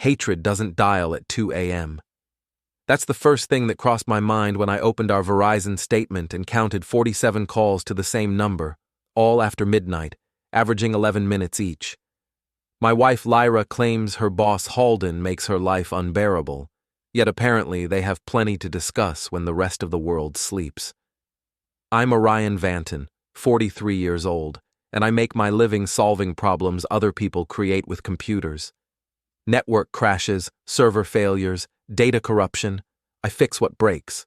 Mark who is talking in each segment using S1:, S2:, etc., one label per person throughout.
S1: Hatred doesn't dial at 2 a.m. That's the first thing that crossed my mind when I opened our Verizon statement and counted 47 calls to the same number, all after midnight, averaging 11 minutes each. My wife Lyra claims her boss Halden makes her life unbearable, yet apparently they have plenty to discuss when the rest of the world sleeps. I'm Orion Vanton, 43 years old, and I make my living solving problems other people create with computers. Network crashes, server failures, data corruption, I fix what breaks.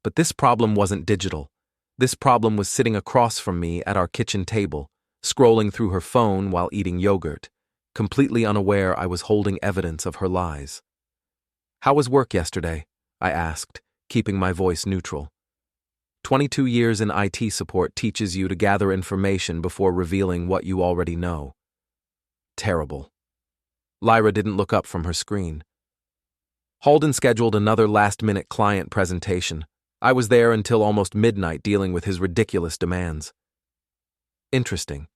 S1: But this problem wasn't digital. This problem was sitting across from me at our kitchen table, scrolling through her phone while eating yogurt, completely unaware I was holding evidence of her lies. "How was work yesterday?" I asked, keeping my voice neutral. 22 years in IT support teaches you to gather information before revealing what you already know. Terrible. Lyra didn't look up from her screen. Halden scheduled another last-minute client presentation. I was there until almost midnight dealing with his ridiculous demands. Interesting.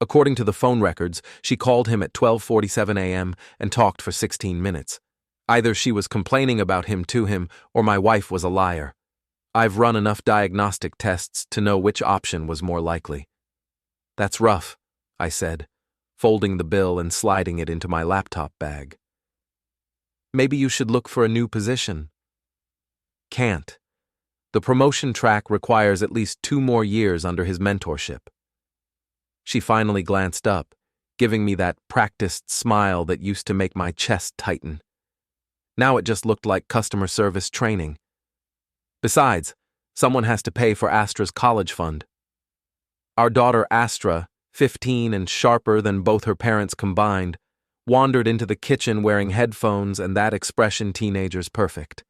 S1: According to the phone records, she called him at 12:47 a.m. and talked for 16 minutes. Either she was complaining about him to him, or my wife was a liar. I've run enough diagnostic tests to know which option was more likely. "That's rough," I said, folding the bill and sliding it into my laptop bag. "Maybe you should look for a new position." "Can't. The promotion track requires at least 2 more years under his mentorship." She finally glanced up, giving me that practiced smile that used to make my chest tighten. Now it just looked like customer service training. "Besides, someone has to pay for Astra's college fund." Our daughter Astra, 15 and sharper than both her parents combined, wandered into the kitchen wearing headphones and that expression teenagers perfect.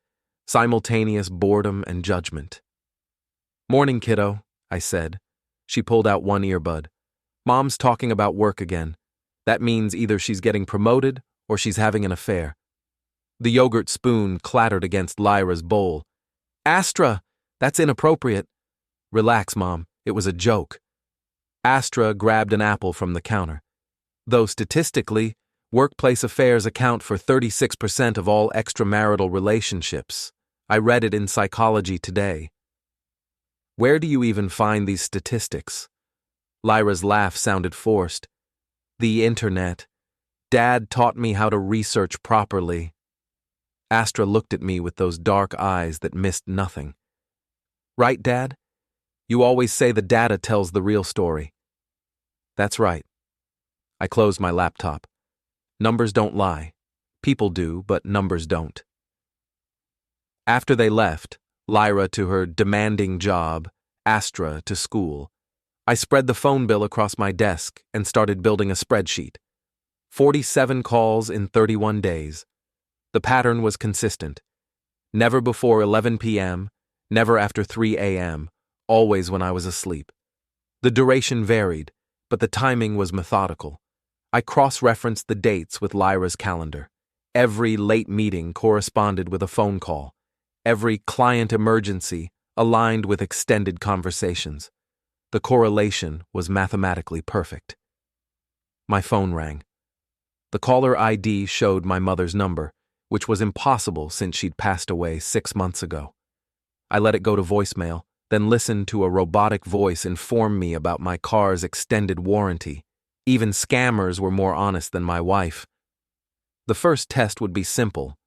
S1: Simultaneous boredom and judgment. "Morning, kiddo," I said. She pulled out one earbud. "Mom's talking about work again. That means either she's getting promoted or she's having an affair." The yogurt spoon clattered against Lyra's bowl. "Astra, that's inappropriate." "Relax, Mom. It was a joke." Astra grabbed an apple from the counter. Though statistically, workplace affairs account for 36% of all extramarital relationships. I read it in Psychology Today. "Where do you even find these statistics?" Lyra's laugh sounded forced. "The internet. Dad taught me how to research properly." Astra looked at me with those dark eyes that missed nothing. "Right, Dad? You always say the data tells the real story." "That's right." I closed my laptop. Numbers don't lie. People do, but numbers don't. After they left, Lyra to her demanding job, Astra to school, I spread the phone bill across my desk and started building a spreadsheet. 47 calls in 31 days. The pattern was consistent. Never before 11 p.m., never after 3 a.m., always when I was asleep. The duration varied, but the timing was methodical. I cross-referenced the dates with Lyra's calendar. Every late meeting corresponded with a phone call. Every client emergency aligned with extended conversations. The correlation was mathematically perfect. My phone rang. The caller ID showed my mother's number, which was impossible since she'd passed away 6 months ago. I let it go to voicemail, then listened to a robotic voice inform me about my car's extended warranty. Even scammers were more honest than my wife. The first test would be simple.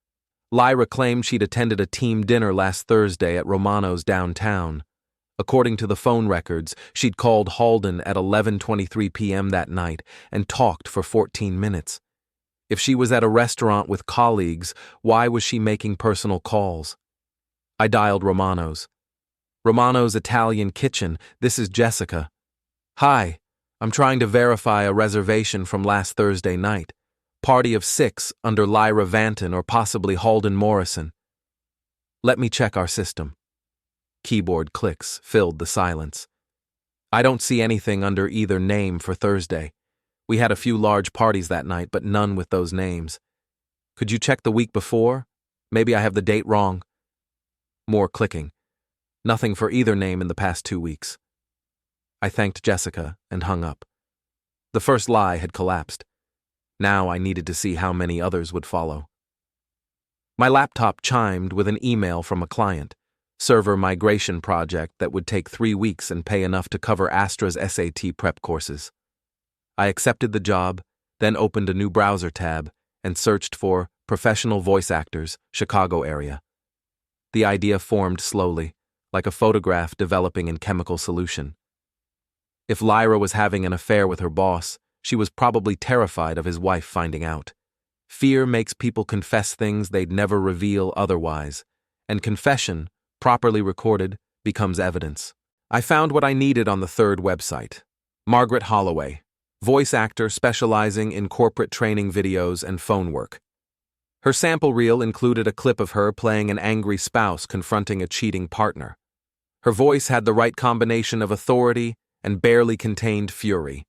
S1: Lyra claimed she'd attended a team dinner last Thursday at Romano's downtown. According to the phone records, she'd called Halden at 11:23 p.m. that night and talked for 14 minutes. If she was at a restaurant with colleagues, why was she making personal calls? I dialed Romano's. "Romano's Italian Kitchen, this is Jessica." "Hi, I'm trying to verify a reservation from last Thursday night. Party of 6 under Lyra Vanton or possibly Halden Morrison." "Let me check our system." Keyboard clicks filled the silence. "I don't see anything under either name for Thursday. We had a few large parties that night, but none with those names. Could you check the week before? Maybe I have the date wrong." More clicking. Nothing for either name in the past 2 weeks. I thanked Jessica and hung up. The first lie had collapsed. Now I needed to see how many others would follow. My laptop chimed with an email from a client, server migration project that would take 3 weeks and pay enough to cover Astra's SAT prep courses. I accepted the job, then opened a new browser tab and searched for professional voice actors, Chicago area. The idea formed slowly, like a photograph developing in chemical solution. If Lyra was having an affair with her boss, she was probably terrified of his wife finding out. Fear makes people confess things they'd never reveal otherwise, and confession, properly recorded, becomes evidence. I found what I needed on the third website. Margaret Holloway, voice actor specializing in corporate training videos and phone work. Her sample reel included a clip of her playing an angry spouse confronting a cheating partner. Her voice had the right combination of authority and barely contained fury.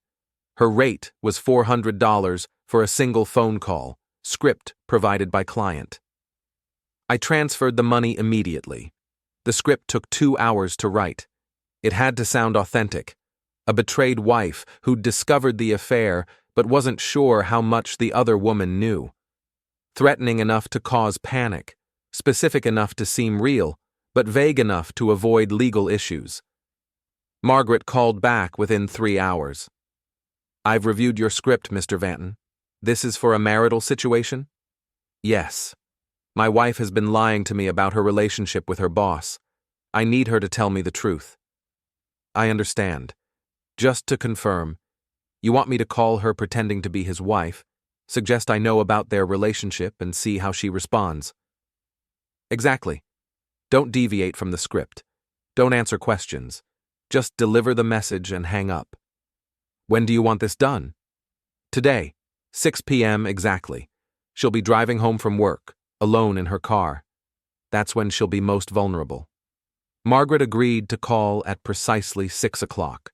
S1: Her rate was $400 for a single phone call, script provided by client. I transferred the money immediately. The script took 2 hours to write. It had to sound authentic. A betrayed wife who'd discovered the affair but wasn't sure how much the other woman knew. Threatening enough to cause panic, specific enough to seem real, but vague enough to avoid legal issues. Margaret called back within 3 hours. "I've reviewed your script, Mr. Vanton. This is for a marital situation?" "Yes. My wife has been lying to me about her relationship with her boss. I need her to tell me the truth." "I understand. Just to confirm, you want me to call her pretending to be his wife, suggest I know about their relationship and see how she responds?" "Exactly. Don't deviate from the script. Don't answer questions. Just deliver the message and hang up." "When do you want this done?" "Today, 6 p.m. exactly. She'll be driving home from work, alone in her car. That's when she'll be most vulnerable." Margaret agreed to call at precisely 6 o'clock.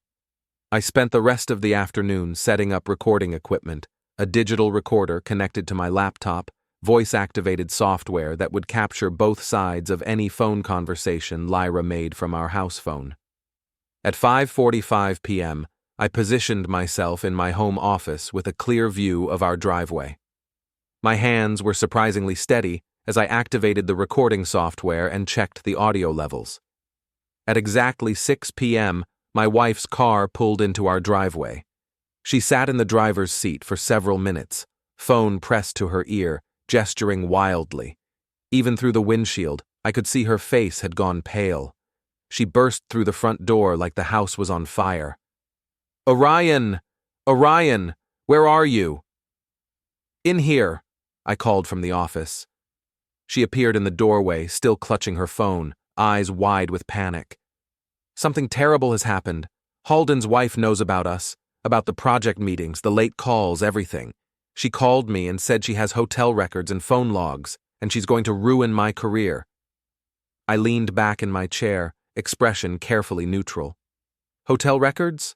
S1: I spent the rest of the afternoon setting up recording equipment, a digital recorder connected to my laptop, voice-activated software that would capture both sides of any phone conversation Lyra made from our house phone. At 5:45 p.m., I positioned myself in my home office with a clear view of our driveway. My hands were surprisingly steady as I activated the recording software and checked the audio levels. At exactly 6 p.m., my wife's car pulled into our driveway. She sat in the driver's seat for several minutes, phone pressed to her ear, gesturing wildly. Even through the windshield, I could see her face had gone pale. She burst through the front door like the house was on fire. "Orion! Orion! Where are you?" "In here," I called from the office. She appeared in the doorway, still clutching her phone, eyes wide with panic. "Something terrible has happened. Halden's wife knows about us, about the project meetings, the late calls, everything. She called me and said she has hotel records and phone logs, and she's going to ruin my career." I leaned back in my chair, expression carefully neutral. "Hotel records?"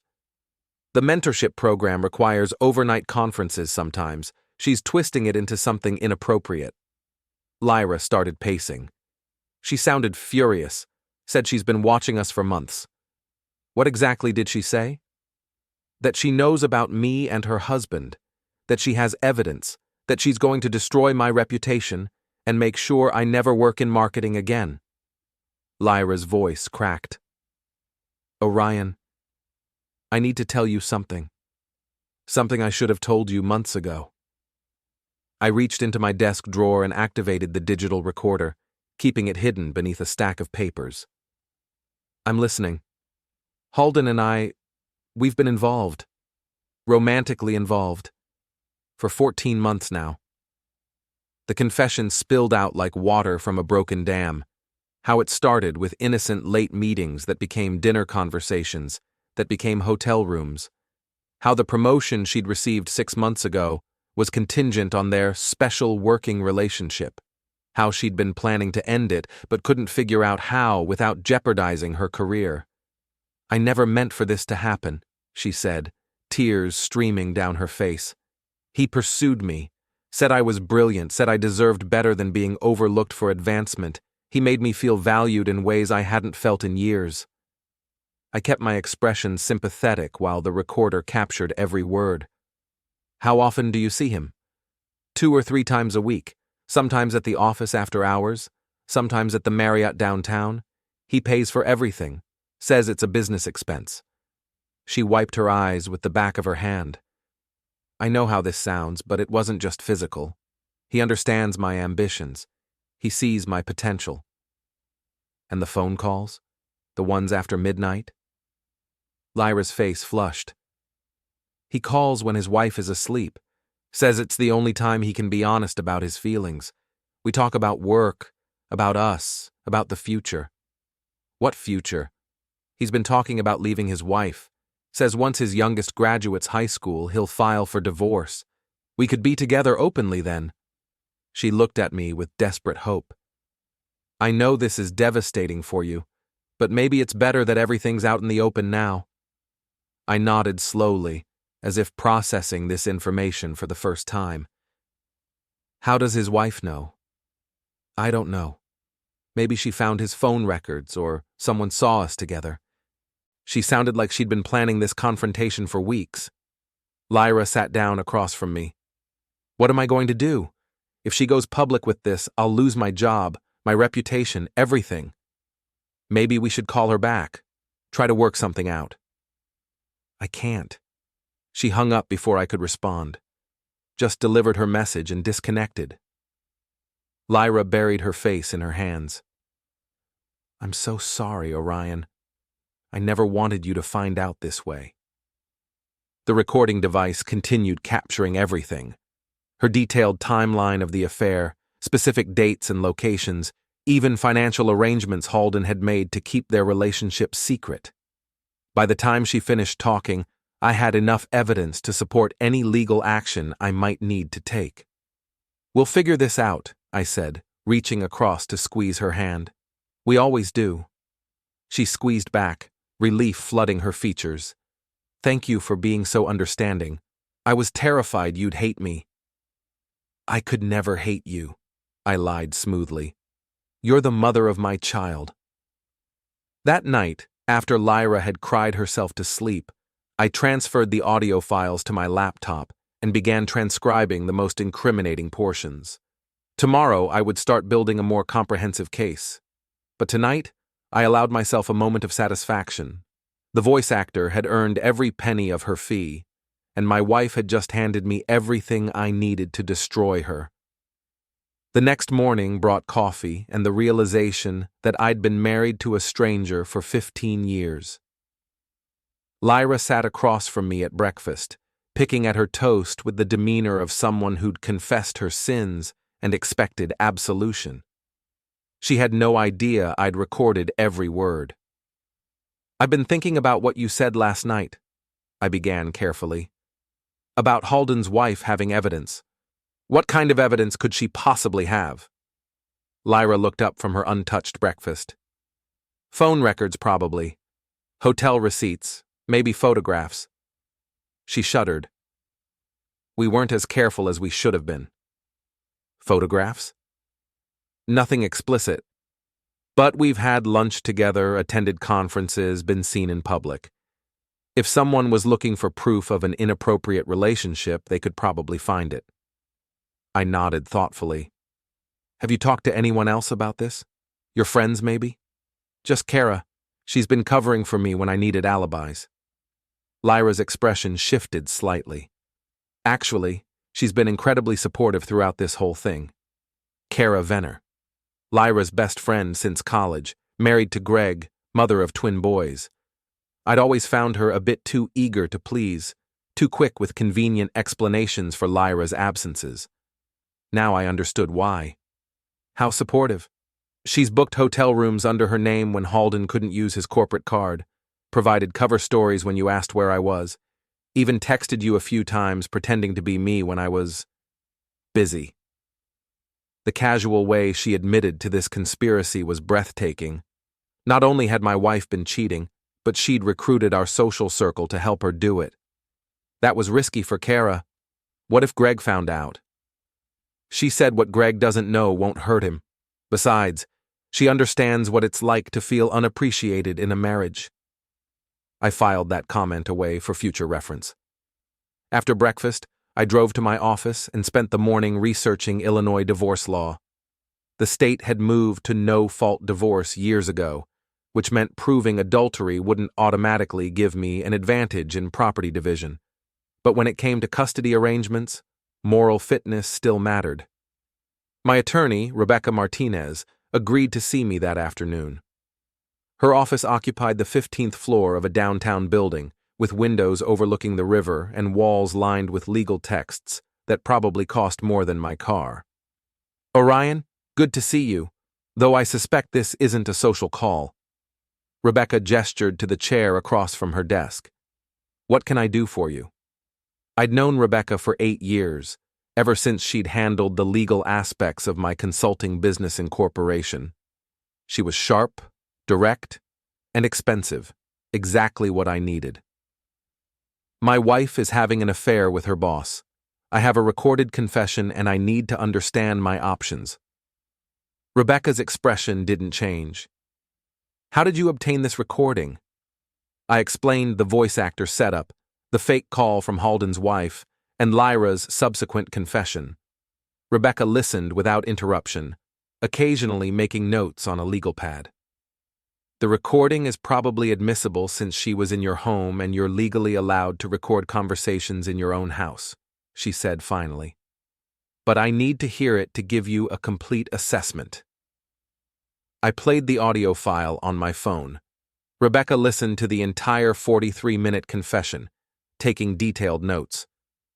S1: "The mentorship program requires overnight conferences sometimes. She's twisting it into something inappropriate." Lyra started pacing. She sounded furious, said she's been watching us for months. "What exactly did she say?" "That she knows about me and her husband, that she has evidence, that she's going to destroy my reputation and make sure I never work in marketing again." Lyra's voice cracked. "Orion, I need to tell you something. Something I should have told you months ago." I reached into my desk drawer and activated the digital recorder, keeping it hidden beneath a stack of papers. "I'm listening. Halden and we've been involved. Romantically involved. For 14 months now." The confession spilled out like water from a broken dam. How it started with innocent late meetings that became dinner conversations, that became hotel rooms. How the promotion she'd received 6 months ago was contingent on their special working relationship. How she'd been planning to end it but couldn't figure out how without jeopardizing her career. "I never meant for this to happen," she said, tears streaming down her face. "He pursued me, said I was brilliant, said I deserved better than being overlooked for advancement. He made me feel valued in ways I hadn't felt in years." I kept my expression sympathetic while the recorder captured every word. How often do you see him? 2 or 3 times a week, sometimes at the office after hours, sometimes at the Marriott downtown. He pays for everything, says it's a business expense. She wiped her eyes with the back of her hand. I know how this sounds, but it wasn't just physical. He understands my ambitions. He sees my potential. And the phone calls? The ones after midnight? Lyra's face flushed. He calls when his wife is asleep. Says it's the only time he can be honest about his feelings. We talk about work, about us, about the future. What future? He's been talking about leaving his wife. Says once his youngest graduates high school, he'll file for divorce. We could be together openly then. She looked at me with desperate hope. I know this is devastating for you, but maybe it's better that everything's out in the open now. I nodded slowly, as if processing this information for the first time. How does his wife know? I don't know. Maybe she found his phone records or someone saw us together. She sounded like she'd been planning this confrontation for weeks. Lyra sat down across from me. What am I going to do? If she goes public with this, I'll lose my job, my reputation, everything. Maybe we should call her back. Try to work something out. I can't. She hung up before I could respond. Just delivered her message and disconnected. Lyra buried her face in her hands. I'm so sorry, Orion. I never wanted you to find out this way. The recording device continued capturing everything. Her detailed timeline of the affair, specific dates and locations, even financial arrangements Halden had made to keep their relationship secret. By the time she finished talking, I had enough evidence to support any legal action I might need to take. We'll figure this out, I said, reaching across to squeeze her hand. We always do. She squeezed back, relief flooding her features. Thank you for being so understanding. I was terrified you'd hate me. I could never hate you, I lied smoothly. You're the mother of my child. That night, after Lyra had cried herself to sleep, I transferred the audio files to my laptop and began transcribing the most incriminating portions. Tomorrow, I would start building a more comprehensive case. But tonight, I allowed myself a moment of satisfaction. The voice actor had earned every penny of her fee, and my wife had just handed me everything I needed to destroy her. The next morning brought coffee and the realization that I'd been married to a stranger for 15 years. Lyra sat across from me at breakfast, picking at her toast with the demeanor of someone who'd confessed her sins and expected absolution. She had no idea I'd recorded every word. I've been thinking about what you said last night, I began carefully. About Halden's wife having evidence. What kind of evidence could she possibly have? Lyra looked up from her untouched breakfast. Phone records, probably. Hotel receipts, maybe photographs. She shuddered. We weren't as careful as we should have been. Photographs? Nothing explicit. But we've had lunch together, attended conferences, been seen in public. If someone was looking for proof of an inappropriate relationship, they could probably find it. I nodded thoughtfully. Have you talked to anyone else about this? Your friends, maybe? Just Kara. She's been covering for me when I needed alibis. Lyra's expression shifted slightly. Actually, she's been incredibly supportive throughout this whole thing. Kara Venner. Lyra's best friend since college, married to Greg, mother of twin boys. I'd always found her a bit too eager to please, too quick with convenient explanations for Lyra's absences. Now I understood why. How supportive. She's booked hotel rooms under her name when Halden couldn't use his corporate card, provided cover stories when you asked where I was, even texted you a few times pretending to be me when I was busy. The casual way she admitted to this conspiracy was breathtaking. Not only had my wife been cheating, but she'd recruited our social circle to help her do it. That was risky for Kara. What if Greg found out? She said what Greg doesn't know won't hurt him. Besides, she understands what it's like to feel unappreciated in a marriage. I filed that comment away for future reference. After breakfast, I drove to my office and spent the morning researching Illinois divorce law. The state had moved to no-fault divorce years ago, which meant proving adultery wouldn't automatically give me an advantage in property division. But when it came to custody arrangements, moral fitness still mattered. My attorney, Rebecca Martinez, agreed to see me that afternoon. Her office occupied the 15th floor of a downtown building, with windows overlooking the river and walls lined with legal texts that probably cost more than my car. "Orion, good to see you, though I suspect this isn't a social call." Rebecca gestured to the chair across from her desk. "What can I do for you?" I'd known Rebecca for 8 years, ever since she'd handled the legal aspects of my consulting business incorporation. She was sharp, direct, and expensive, exactly what I needed. "My wife is having an affair with her boss. I have a recorded confession and I need to understand my options." Rebecca's expression didn't change. "How did you obtain this recording?" I explained the voice actor setup, the fake call from Halden's wife, and Lyra's subsequent confession. Rebecca listened without interruption, occasionally making notes on a legal pad. "The recording is probably admissible since she was in your home and you're legally allowed to record conversations in your own house," she said finally. "But I need to hear it to give you a complete assessment." I played the audio file on my phone. Rebecca listened to the entire 43-minute confession, taking detailed notes.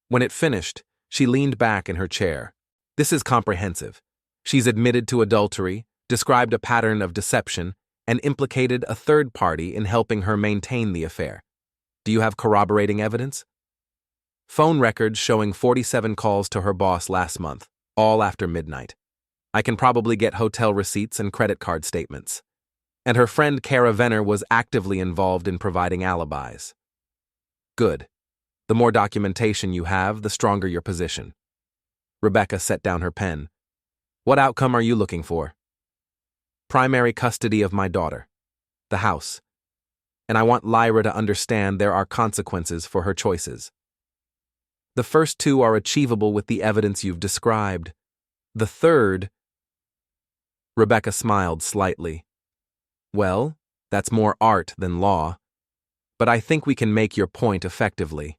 S1: When it finished, she leaned back in her chair. "This is comprehensive. She's admitted to adultery, described a pattern of deception, and implicated a third party in helping her maintain the affair. Do you have corroborating evidence?" "Phone records showing 47 calls to her boss last month, all after midnight. I can probably get hotel receipts and credit card statements. And her friend Kara Venner was actively involved in providing alibis." "Good. The more documentation you have, the stronger your position." Rebecca set down her pen. "What outcome are you looking for?" "Primary custody of my daughter. The house. And I want Lyra to understand there are consequences for her choices." "The first two are achievable with the evidence you've described. The third—" Rebecca smiled slightly. "Well, that's more art than law. But I think we can make your point effectively."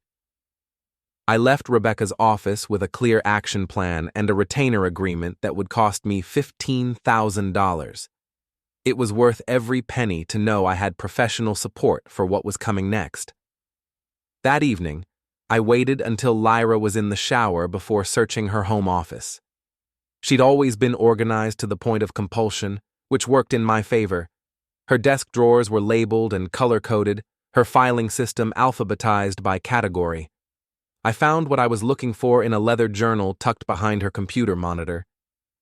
S1: I left Rebecca's office with a clear action plan and a retainer agreement that would cost me $15,000. It was worth every penny to know I had professional support for what was coming next. That evening, I waited until Lyra was in the shower before searching her home office. She'd always been organized to the point of compulsion, which worked in my favor. Her desk drawers were labeled and color-coded, her filing system alphabetized by category. I found what I was looking for in a leather journal tucked behind her computer monitor.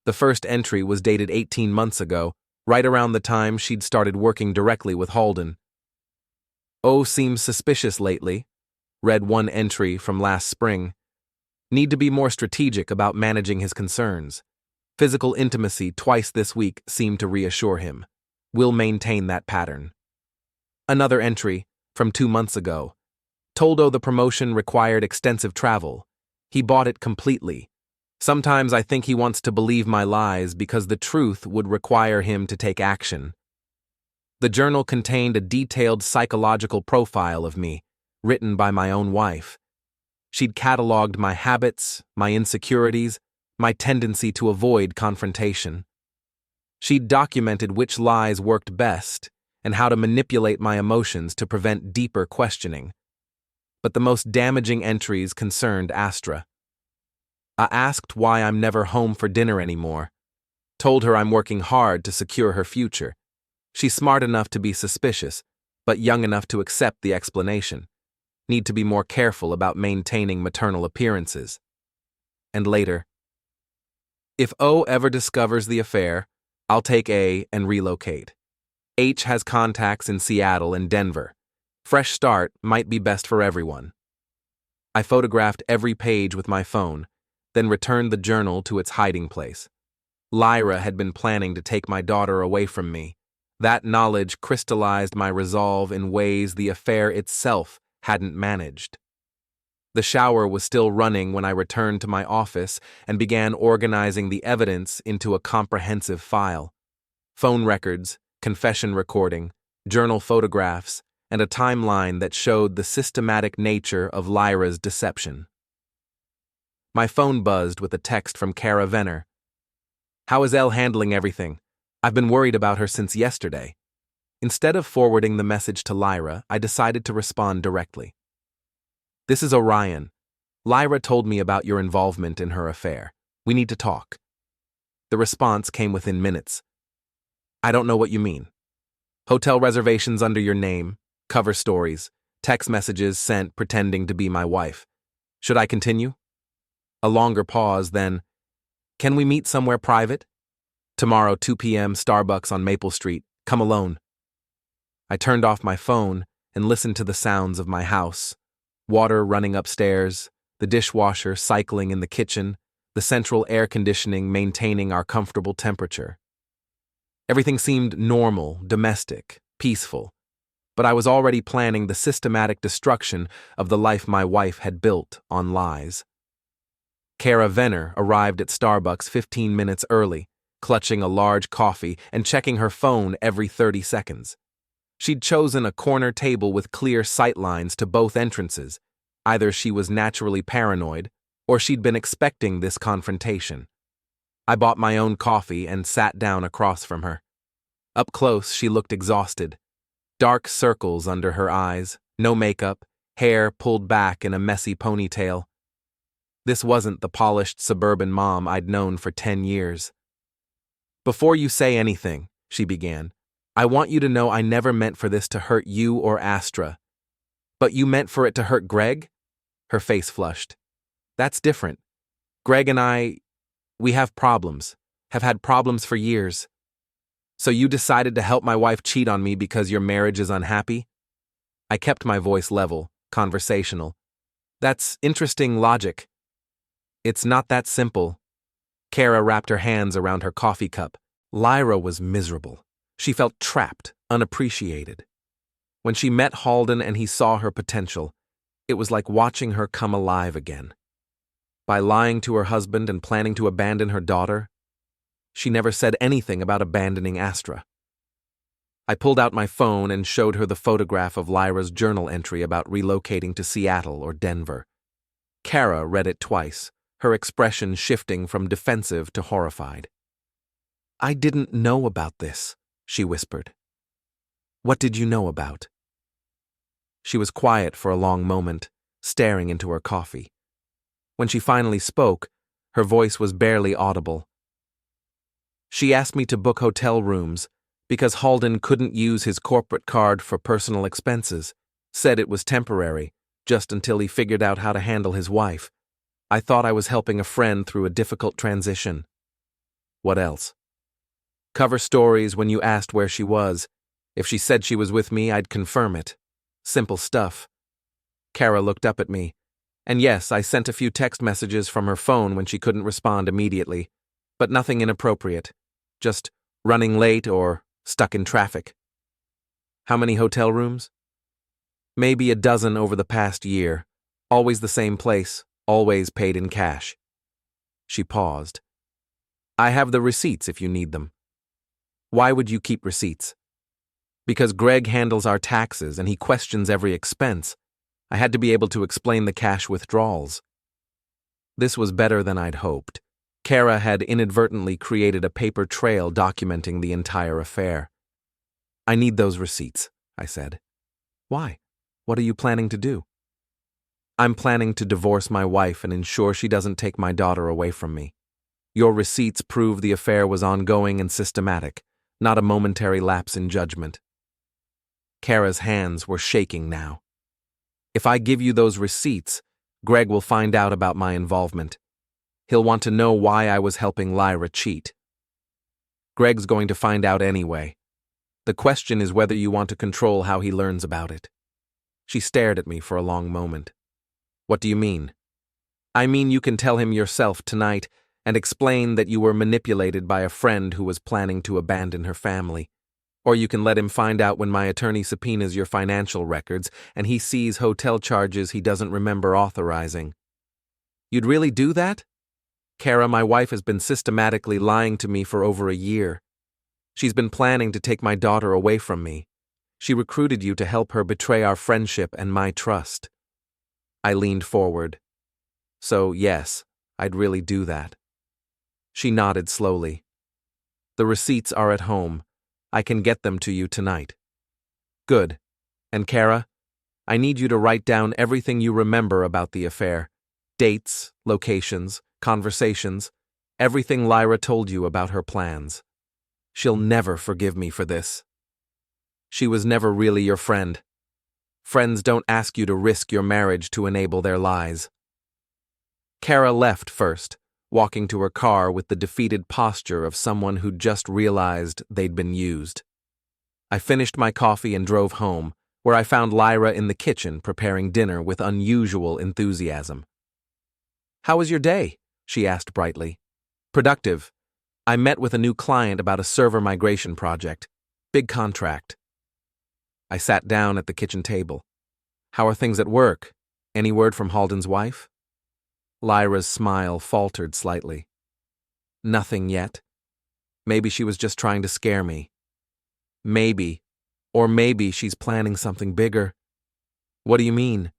S1: The first entry was dated 18 months ago, right around the time she'd started working directly with Halden. "Oh, seems suspicious lately," read one entry from last spring. "Need to be more strategic about managing his concerns. Physical intimacy twice this week seemed to reassure him. We'll maintain that pattern." Another entry, from 2 months ago. "Toldo the promotion required extensive travel. He bought it completely. Sometimes I think he wants to believe my lies because the truth would require him to take action." The journal contained a detailed psychological profile of me, written by my own wife. She'd cataloged my habits, my insecurities, my tendency to avoid confrontation. She'd documented which lies worked best and how to manipulate my emotions to prevent deeper questioning. But the most damaging entries concerned Astra. I asked why I'm never home for dinner anymore. Told her I'm working hard to secure her future. She's smart enough to be suspicious, but young enough to accept the explanation. Need to be more careful about maintaining maternal appearances. And later, "If O ever discovers the affair, I'll take A and relocate. H has contacts in Seattle and Denver. Fresh start might be best for everyone." I photographed every page with my phone, then returned the journal to its hiding place. Lyra had been planning to take my daughter away from me. That knowledge crystallized my resolve in ways the affair itself hadn't managed. The shower was still running when I returned to my office and began organizing the evidence into a comprehensive file. Phone records, confession recording, journal photographs, and a timeline that showed the systematic nature of Lyra's deception. My phone buzzed with a text from Kara Venner. "How is Elle handling everything? I've been worried about her since yesterday." Instead of forwarding the message to Lyra, I decided to respond directly. "This is Orion. Lyra told me about your involvement in her affair. We need to talk." The response came within minutes. "I don't know what you mean. Hotel reservations under your name, cover stories, text messages sent pretending to be my wife. Should I continue?" A longer pause, then, "Can we meet somewhere private? Tomorrow, 2 p.m., Starbucks on Maple Street. Come alone." I turned off my phone and listened to the sounds of my house. Water running upstairs, the dishwasher cycling in the kitchen, the central air conditioning maintaining our comfortable temperature. Everything seemed normal, domestic, peaceful, but I was already planning the systematic destruction of the life my wife had built on lies. Kara Venner arrived at Starbucks 15 minutes early, clutching a large coffee and checking her phone every 30 seconds. She'd chosen a corner table with clear sightlines to both entrances. Either she was naturally paranoid, or she'd been expecting this confrontation. I bought my own coffee and sat down across from her. Up close, she looked exhausted. Dark circles under her eyes, no makeup, hair pulled back in a messy ponytail. This wasn't the polished suburban mom I'd known for 10 years. "Before you say anything," she began, "I want you to know I never meant for this to hurt you or Astra." "But you meant for it to hurt Greg?" Her face flushed. "That's different. Greg and we have problems, have had problems for years. So you decided to help my wife cheat on me because your marriage is unhappy?" I kept my voice level, conversational. "That's interesting logic." "It's not that simple." Kara wrapped her hands around her coffee cup. Lyra was miserable. She felt trapped, unappreciated. When she met Halden and he saw her potential, it was like watching her come alive again. By lying to her husband and planning to abandon her daughter, she never said anything about abandoning Astra. I pulled out my phone and showed her the photograph of Lyra's journal entry about relocating to Seattle or Denver. Kara read it twice, her expression shifting from defensive to horrified. "I didn't know about this," she whispered. "What did you know about?" She was quiet for a long moment, staring into her coffee. When she finally spoke, her voice was barely audible. "She asked me to book hotel rooms because Halden couldn't use his corporate card for personal expenses, said it was temporary, just until he figured out how to handle his wife. I thought I was helping a friend through a difficult transition." "What else?" "Cover stories when you asked where she was. If she said she was with me, I'd confirm it. Simple stuff." Kara looked up at me. And yes, I sent a few text messages from her phone when she couldn't respond immediately, but nothing inappropriate. Just running late or stuck in traffic. "How many hotel rooms?" "Maybe a dozen over the past year. Always the same place, always paid in cash." She paused. "I have the receipts if you need them." "Why would you keep receipts?" "Because Greg handles our taxes and he questions every expense. I had to be able to explain the cash withdrawals." This was better than I'd hoped. Kara had inadvertently created a paper trail documenting the entire affair. "I need those receipts," I said. "Why? What are you planning to do?" "I'm planning to divorce my wife and ensure she doesn't take my daughter away from me. Your receipts prove the affair was ongoing and systematic, not a momentary lapse in judgment." Kara's hands were shaking now. "If I give you those receipts, Greg will find out about my involvement. He'll want to know why I was helping Lyra cheat. Greg's going to find out anyway. The question is whether you want to control how he learns about it." She stared at me for a long moment. "What do you mean?" "I mean you can tell him yourself tonight and explain that you were manipulated by a friend who was planning to abandon her family. Or you can let him find out when my attorney subpoenas your financial records and he sees hotel charges he doesn't remember authorizing. You'd really do that? Kara, my wife has been systematically lying to me for over a year. She's been planning to take my daughter away from me. She recruited you to help her betray our friendship and my trust. I leaned forward. So, yes, I'd really do that. She nodded slowly. The receipts are at home. I can get them to you tonight. Good. And Kara, I need you to write down everything you remember about the affair. Dates, locations, conversations, everything Lyra told you about her plans. She'll never forgive me for this. She was never really your friend. Friends don't ask you to risk your marriage to enable their lies. Kara left first, walking to her car with the defeated posture of someone who'd just realized they'd been used. I finished my coffee and drove home, where I found Lyra in the kitchen preparing dinner with unusual enthusiasm. "How was your day?" she asked brightly. "Productive. I met with a new client about a server migration project. Big contract." I sat down at the kitchen table. "How are things at work? Any word from Halden's wife?" Lyra's smile faltered slightly. "Nothing yet. Maybe she was just trying to scare me. Maybe. Or maybe she's planning something bigger." "What do you mean?"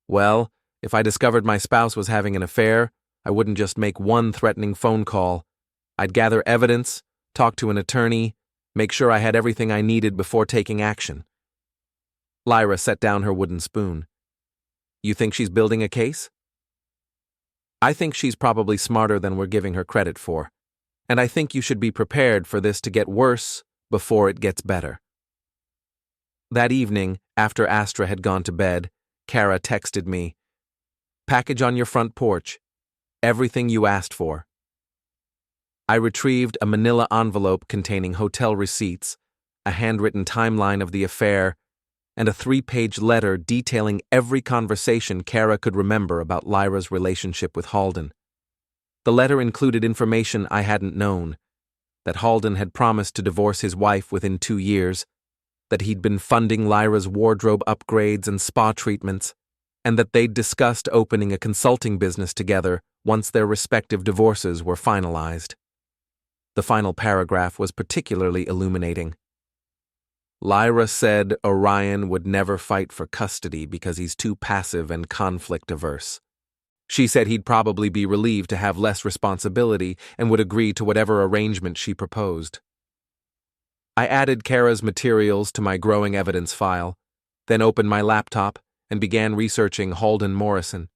S1: "Well, if I discovered my spouse was having an affair, I wouldn't just make one threatening phone call. I'd gather evidence, talk to an attorney, make sure I had everything I needed before taking action." Lyra set down her wooden spoon. "You think she's building a case?" "I think she's probably smarter than we're giving her credit for. And I think you should be prepared for this to get worse before it gets better." That evening, after Astra had gone to bed, Kara texted me, "Package on your front porch. Everything you asked for." I retrieved a manila envelope containing hotel receipts, a handwritten timeline of the affair, and a 3-page letter detailing every conversation Kara could remember about Lyra's relationship with Halden. The letter included information I hadn't known: that Halden had promised to divorce his wife within 2 years, that he'd been funding Lyra's wardrobe upgrades and spa treatments, and that they'd discussed opening a consulting business together once their respective divorces were finalized. The final paragraph was particularly illuminating. Lyra said Orion would never fight for custody because he's too passive and conflict-averse. She said he'd probably be relieved to have less responsibility and would agree to whatever arrangement she proposed. I added Kara's materials to my growing evidence file, then opened my laptop and began researching Halden Morrison.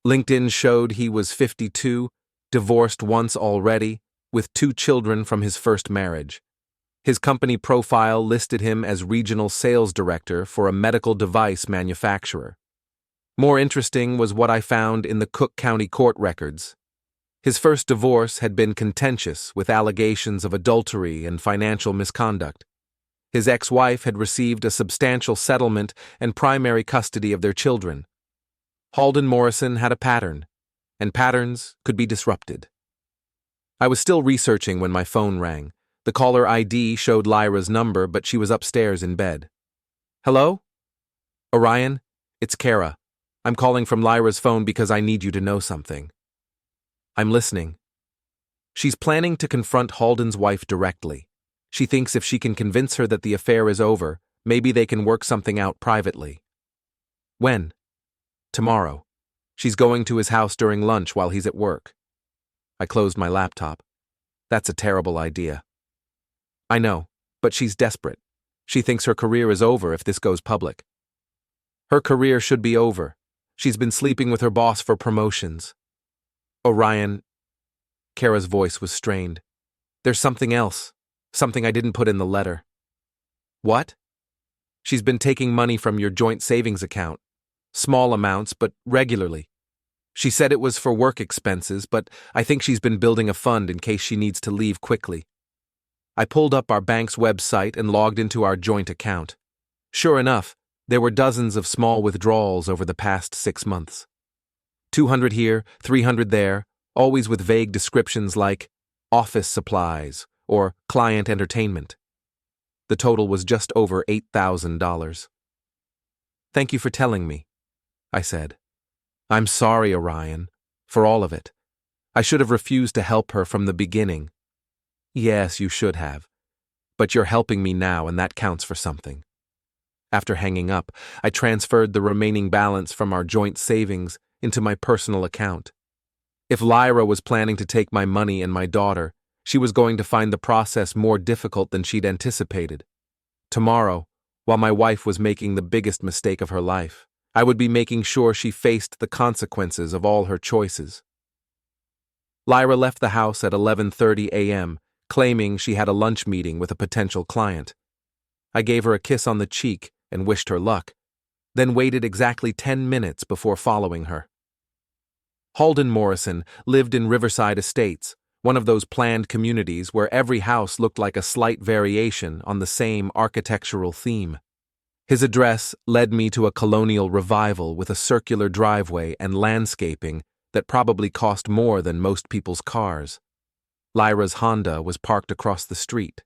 S1: LinkedIn showed he was 52, divorced once already, with 2 children from his first marriage. His company profile listed him as regional sales director for a medical device manufacturer. More interesting was what I found in the Cook County court records. His first divorce had been contentious, with allegations of adultery and financial misconduct. His ex-wife had received a substantial settlement and primary custody of their children. Halden Morrison had a pattern, and patterns could be disrupted. I was still researching when my phone rang. The caller ID showed Lyra's number, but she was upstairs in bed. "Hello? Orion, it's Kara. I'm calling from Lyra's phone because I need you to know something." "I'm listening." "She's planning to confront Halden's wife directly. She thinks if she can convince her that the affair is over, maybe they can work something out privately." "When?" "Tomorrow. She's going to his house during lunch while he's at work." I closed my laptop. "That's a terrible idea." "I know, but she's desperate. She thinks her career is over if this goes public." "Her career should be over. She's been sleeping with her boss for promotions." "Orion," Kara's voice was strained, "there's something else, something I didn't put in the letter." "What?" "She's been taking money from your joint savings account. Small amounts, but regularly. She said it was for work expenses, but I think she's been building a fund in case she needs to leave quickly." I pulled up our bank's website and logged into our joint account. Sure enough, there were dozens of small withdrawals over the past 6 months. 200 here, 300 there, always with vague descriptions like office supplies or client entertainment. The total was just over $8,000. "Thank you for telling me," I said. "I'm sorry, Orion, for all of it. I should have refused to help her from the beginning." "Yes, you should have. But you're helping me now, and that counts for something." After hanging up, I transferred the remaining balance from our joint savings into my personal account. If Lyra was planning to take my money and my daughter, she was going to find the process more difficult than she'd anticipated. Tomorrow, while my wife was making the biggest mistake of her life, I would be making sure she faced the consequences of all her choices. Lyra left the house at 11:30 a.m., claiming she had a lunch meeting with a potential client. I gave her a kiss on the cheek and wished her luck, then waited exactly 10 minutes before following her. Halden Morrison lived in Riverside Estates, one of those planned communities where every house looked like a slight variation on the same architectural theme. His address led me to a colonial revival with a circular driveway and landscaping that probably cost more than most people's cars. Lyra's Honda was parked across the street.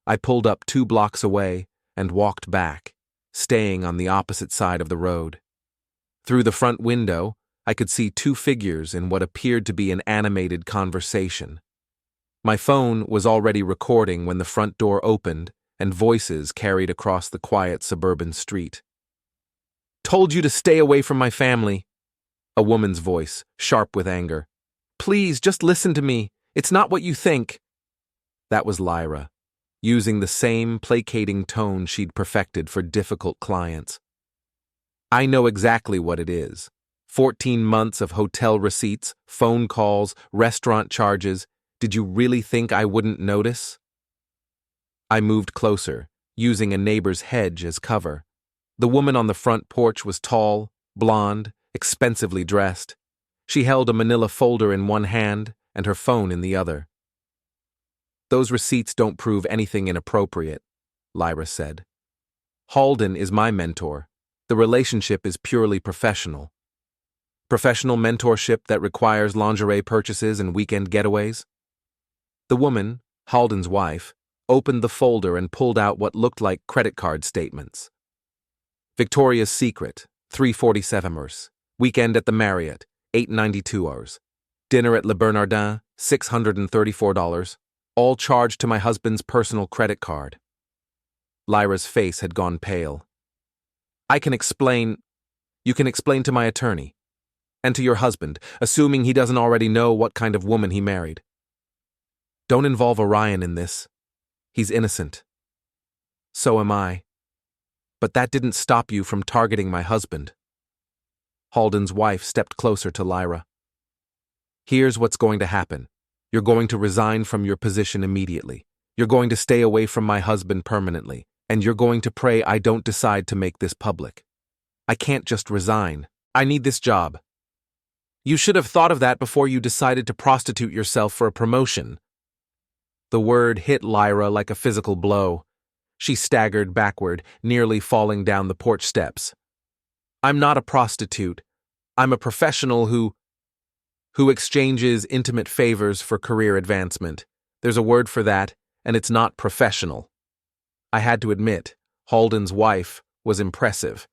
S1: I pulled up 2 blocks away and walked back, staying on the opposite side of the road. Through the front window, I could see 2 figures in what appeared to be an animated conversation. My phone was already recording when the front door opened and voices carried across the quiet suburban street. "Told you to stay away from my family," a woman's voice, sharp with anger. "Please, just listen to me. It's not what you think." That was Lyra, using the same placating tone she'd perfected for difficult clients. "I know exactly what it is. 14 months of hotel receipts, phone calls, restaurant charges. Did you really think I wouldn't notice?" I moved closer, using a neighbor's hedge as cover. The woman on the front porch was tall, blonde, expensively dressed. She held a manila folder in one hand and her phone in the other. "Those receipts don't prove anything inappropriate," Lyra said. "Halden is my mentor. The relationship is purely professional." "Professional mentorship that requires lingerie purchases and weekend getaways?" The woman, Halden's wife, opened the folder and pulled out what looked like credit card statements. "Victoria's Secret, 347 hours. Weekend at the Marriott, 892 hours. Dinner at Le Bernardin, $634, all charged to my husband's personal credit card." Lyra's face had gone pale. "You can explain to my attorney. And to your husband, assuming he doesn't already know what kind of woman he married. Don't involve Orion in this. He's innocent. So am I. But that didn't stop you from targeting my husband." Halden's wife stepped closer to Lyra. "Here's what's going to happen. You're going to resign from your position immediately. You're going to stay away from my husband permanently, and you're going to pray I don't decide to make this public. I can't just resign. I need this job." "You should have thought of that before you decided to prostitute yourself for a promotion." The word hit Lyra like a physical blow. She staggered backward, nearly falling down the porch steps. "I'm not a prostitute. I'm a professional who exchanges intimate favors for career advancement. There's a word for that, and it's not professional." I had to admit, Halden's wife was impressive.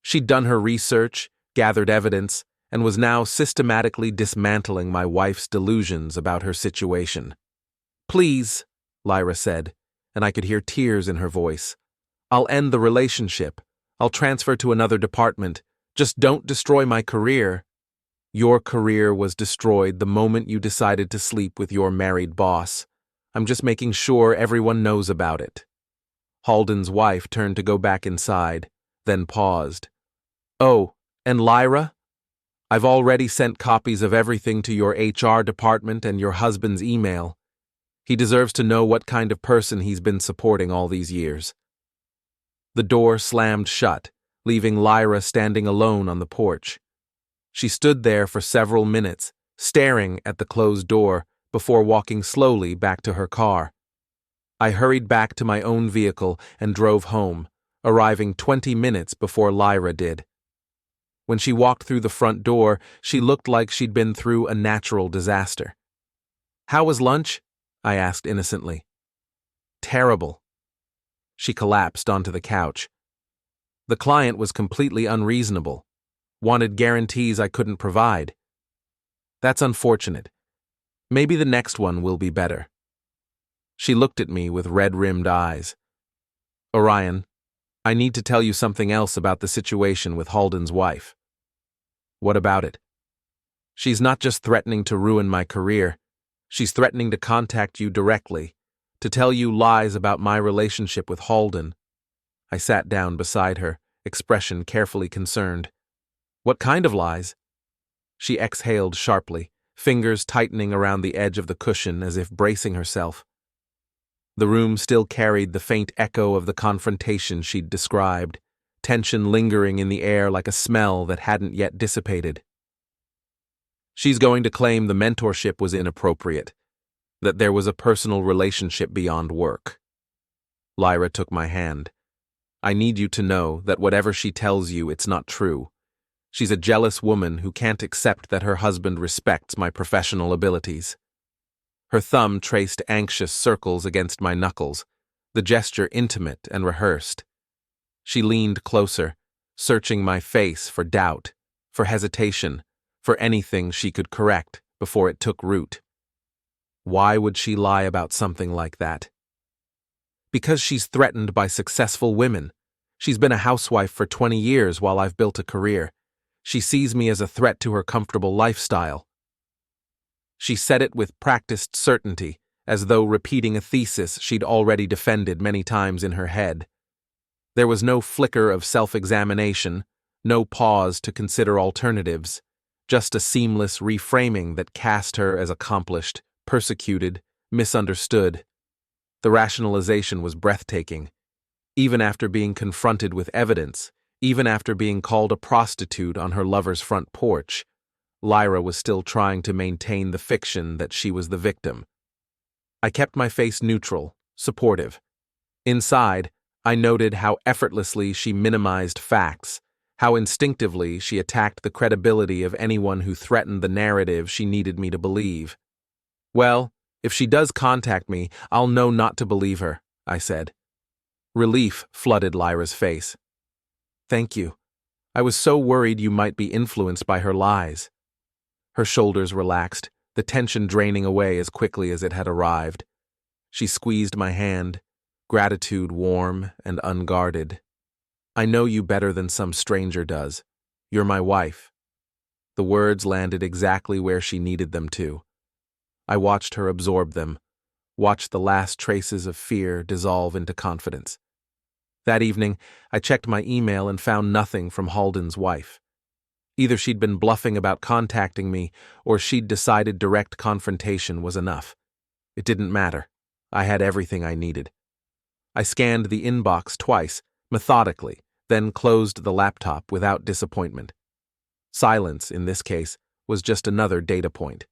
S1: She'd done her research, gathered evidence, and was now systematically dismantling my wife's delusions about her situation. "Please," Lyra said, and I could hear tears in her voice. "I'll end the relationship. I'll transfer to another department. Just don't destroy my career." "Your career was destroyed the moment you decided to sleep with your married boss. I'm just making sure everyone knows about it." Halden's wife turned to go back inside, then paused. "Oh, and Lyra? I've already sent copies of everything to your HR department and your husband's email. He deserves to know what kind of person he's been supporting all these years." The door slammed shut, leaving Lyra standing alone on the porch. She stood there for several minutes, staring at the closed door, before walking slowly back to her car. I hurried back to my own vehicle and drove home, arriving 20 minutes before Lyra did. When she walked through the front door, she looked like she'd been through a natural disaster. "How was lunch?" I asked innocently. "Terrible." She collapsed onto the couch. The client was completely unreasonable, wanted guarantees I couldn't provide. That's unfortunate. Maybe the next one will be better. She looked at me with red-rimmed eyes. Orion, I need to tell you something else about the situation with Halden's wife. What about it? She's not just threatening to ruin my career. She's threatening to contact you directly, to tell you lies about my relationship with Halden. I sat down beside her, expression carefully concerned. What kind of lies? She exhaled sharply, fingers tightening around the edge of the cushion as if bracing herself. The room still carried the faint echo of the confrontation she'd described, tension lingering in the air like a smell that hadn't yet dissipated. She's going to claim the mentorship was inappropriate, that there was a personal relationship beyond work. Lyra took my hand. I need you to know that whatever she tells you, it's not true. She's a jealous woman who can't accept that her husband respects my professional abilities. Her thumb traced anxious circles against my knuckles, the gesture intimate and rehearsed. She leaned closer, searching my face for doubt, for hesitation, for anything she could correct before it took root. Why would she lie about something like that? Because she's threatened by successful women. She's been a housewife for 20 years while I've built a career. She sees me as a threat to her comfortable lifestyle. She said it with practiced certainty, as though repeating a thesis she'd already defended many times in her head. There was no flicker of self-examination, no pause to consider alternatives, just a seamless reframing that cast her as accomplished, persecuted, misunderstood. The rationalization was breathtaking. Even after being confronted with evidence, even after being called a prostitute on her lover's front porch, Lyra was still trying to maintain the fiction that she was the victim. I kept my face neutral, supportive. Inside, I noted how effortlessly she minimized facts, how instinctively she attacked the credibility of anyone who threatened the narrative she needed me to believe. Well, if she does contact me, I'll know not to believe her, I said. Relief flooded Lyra's face. Thank you. I was so worried you might be influenced by her lies. Her shoulders relaxed, the tension draining away as quickly as it had arrived. She squeezed my hand, gratitude warm and unguarded. I know you better than some stranger does. You're my wife. The words landed exactly where she needed them to. I watched her absorb them, watched the last traces of fear dissolve into confidence. That evening, I checked my email and found nothing from Halden's wife. Either she'd been bluffing about contacting me, or she'd decided direct confrontation was enough. It didn't matter. I had everything I needed. I scanned the inbox twice, methodically, then closed the laptop without disappointment. Silence, in this case, was just another data point.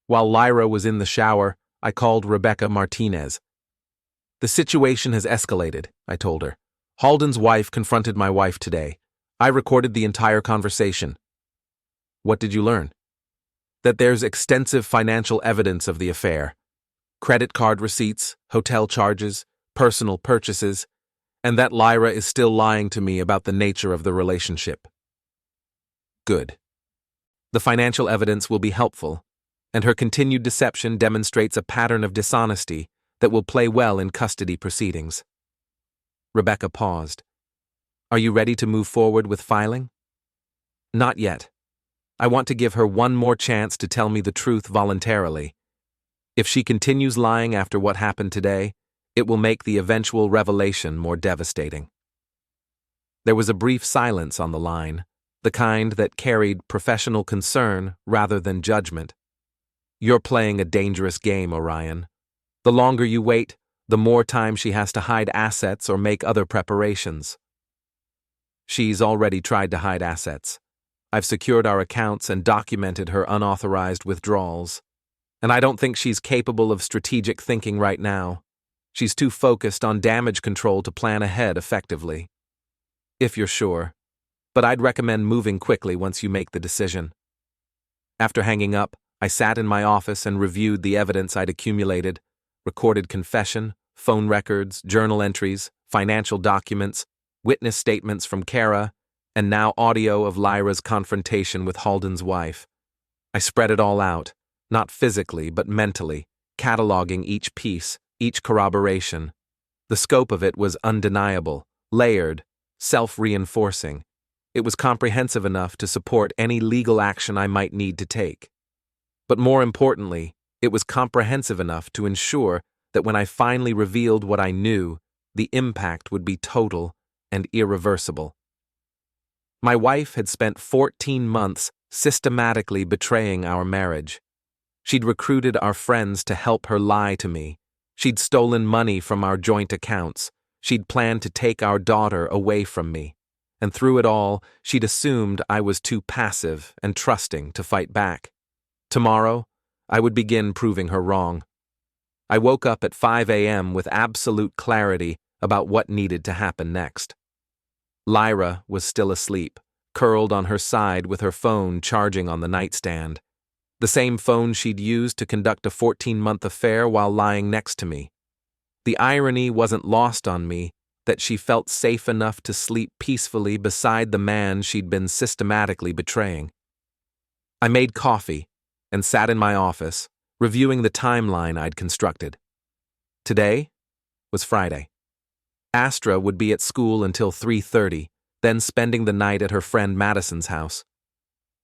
S1: While Lyra was in the shower, I called Rebecca Martinez. The situation has escalated, I told her. Halden's wife confronted my wife today. I recorded the entire conversation. What did you learn? That there's extensive financial evidence of the affair. Credit card receipts, hotel charges, personal purchases, and that Lyra is still lying to me about the nature of the relationship. Good. The financial evidence will be helpful, and her continued deception demonstrates a pattern of dishonesty that will play well in custody proceedings. Rebecca paused. Are you ready to move forward with filing? Not yet. I want to give her one more chance to tell me the truth voluntarily. If she continues lying after what happened today, it will make the eventual revelation more devastating. There was a brief silence on the line, the kind that carried professional concern rather than judgment. You're playing a dangerous game, Orion. The longer you wait, the more time she has to hide assets or make other preparations. She's already tried to hide assets. I've secured our accounts and documented her unauthorized withdrawals. And I don't think she's capable of strategic thinking right now. She's too focused on damage control to plan ahead effectively. If you're sure. But I'd recommend moving quickly once you make the decision. After hanging up, I sat in my office and reviewed the evidence I'd accumulated: recorded confession, phone records, journal entries, financial documents, witness statements from Kara, and now audio of Lyra's confrontation with Halden's wife. I spread it all out, not physically but mentally, cataloging each piece, each corroboration. The scope of it was undeniable, layered, self-reinforcing. It was comprehensive enough to support any legal action I might need to take. But more importantly, it was comprehensive enough to ensure that when I finally revealed what I knew, the impact would be total and irreversible. My wife had spent 14 months systematically betraying our marriage. She'd recruited our friends to help her lie to me. She'd stolen money from our joint accounts. She'd planned to take our daughter away from me. And through it all, she'd assumed I was too passive and trusting to fight back. Tomorrow, I would begin proving her wrong. I woke up at 5 a.m. with absolute clarity about what needed to happen next. Lyra was still asleep, curled on her side with her phone charging on the nightstand. The same phone she'd used to conduct a 14-month affair while lying next to me. The irony wasn't lost on me that she felt safe enough to sleep peacefully beside the man she'd been systematically betraying. I made coffee and sat in my office, reviewing the timeline I'd constructed. Today was Friday. Astra would be at school until 3:30, then spending the night at her friend Madison's house.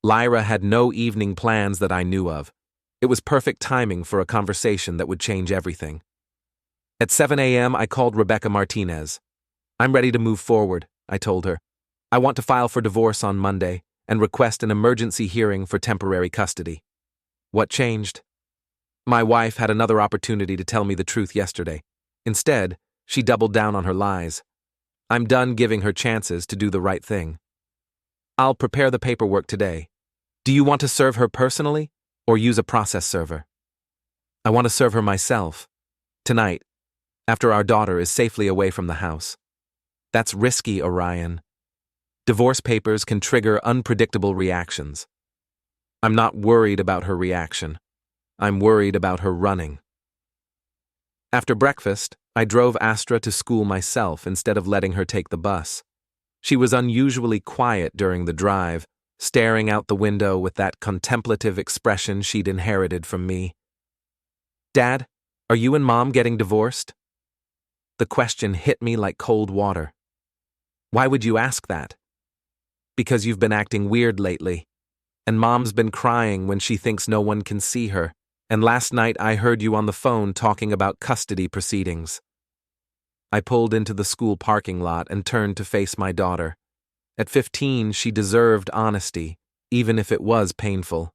S1: Lyra had no evening plans that I knew of. It was perfect timing for a conversation that would change everything. At 7 a.m., I called Rebecca Martinez. "I'm ready to move forward," I told her. "I want to file for divorce on Monday and request an emergency hearing for temporary custody." What changed? My wife had another opportunity to tell me the truth yesterday. Instead, she doubled down on her lies. I'm done giving her chances to do the right thing. "I'll prepare the paperwork today. Do you want to serve her personally or use a process server?" "I want to serve her myself. Tonight, after our daughter is safely away from the house." "That's risky, Orion. Divorce papers can trigger unpredictable reactions." "I'm not worried about her reaction. I'm worried about her running." After breakfast, I drove Astra to school myself instead of letting her take the bus. She was unusually quiet during the drive, staring out the window with that contemplative expression she'd inherited from me. "Dad, are you and Mom getting divorced?" The question hit me like cold water. "Why would you ask that?" "Because you've been acting weird lately, and Mom's been crying when she thinks no one can see her, and last night I heard you on the phone talking about custody proceedings." I pulled into the school parking lot and turned to face my daughter. At 15, she deserved honesty, even if it was painful.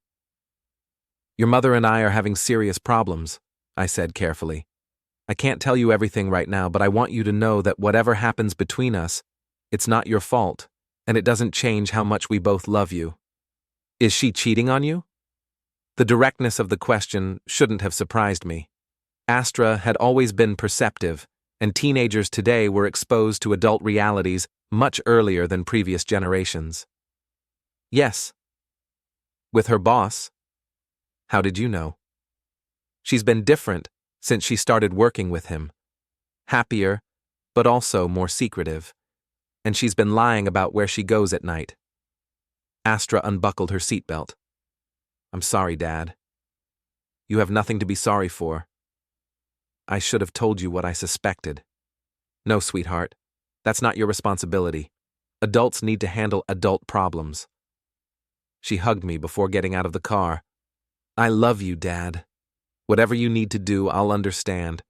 S1: "Your mother and I are having serious problems," I said carefully. "I can't tell you everything right now, but I want you to know that whatever happens between us, it's not your fault, and it doesn't change how much we both love you." "Is she cheating on you?" The directness of the question shouldn't have surprised me. Astra had always been perceptive, and teenagers today were exposed to adult realities much earlier than previous generations. "Yes." "With her boss?" "How did you know?" "She's been different since she started working with him. Happier, but also more secretive. And she's been lying about where she goes at night." Astra unbuckled her seatbelt. "I'm sorry, Dad." "You have nothing to be sorry for. I should have told you what I suspected." "No, sweetheart. That's not your responsibility. Adults need to handle adult problems." She hugged me before getting out of the car. "I love you, Dad. Whatever you need to do, I'll understand."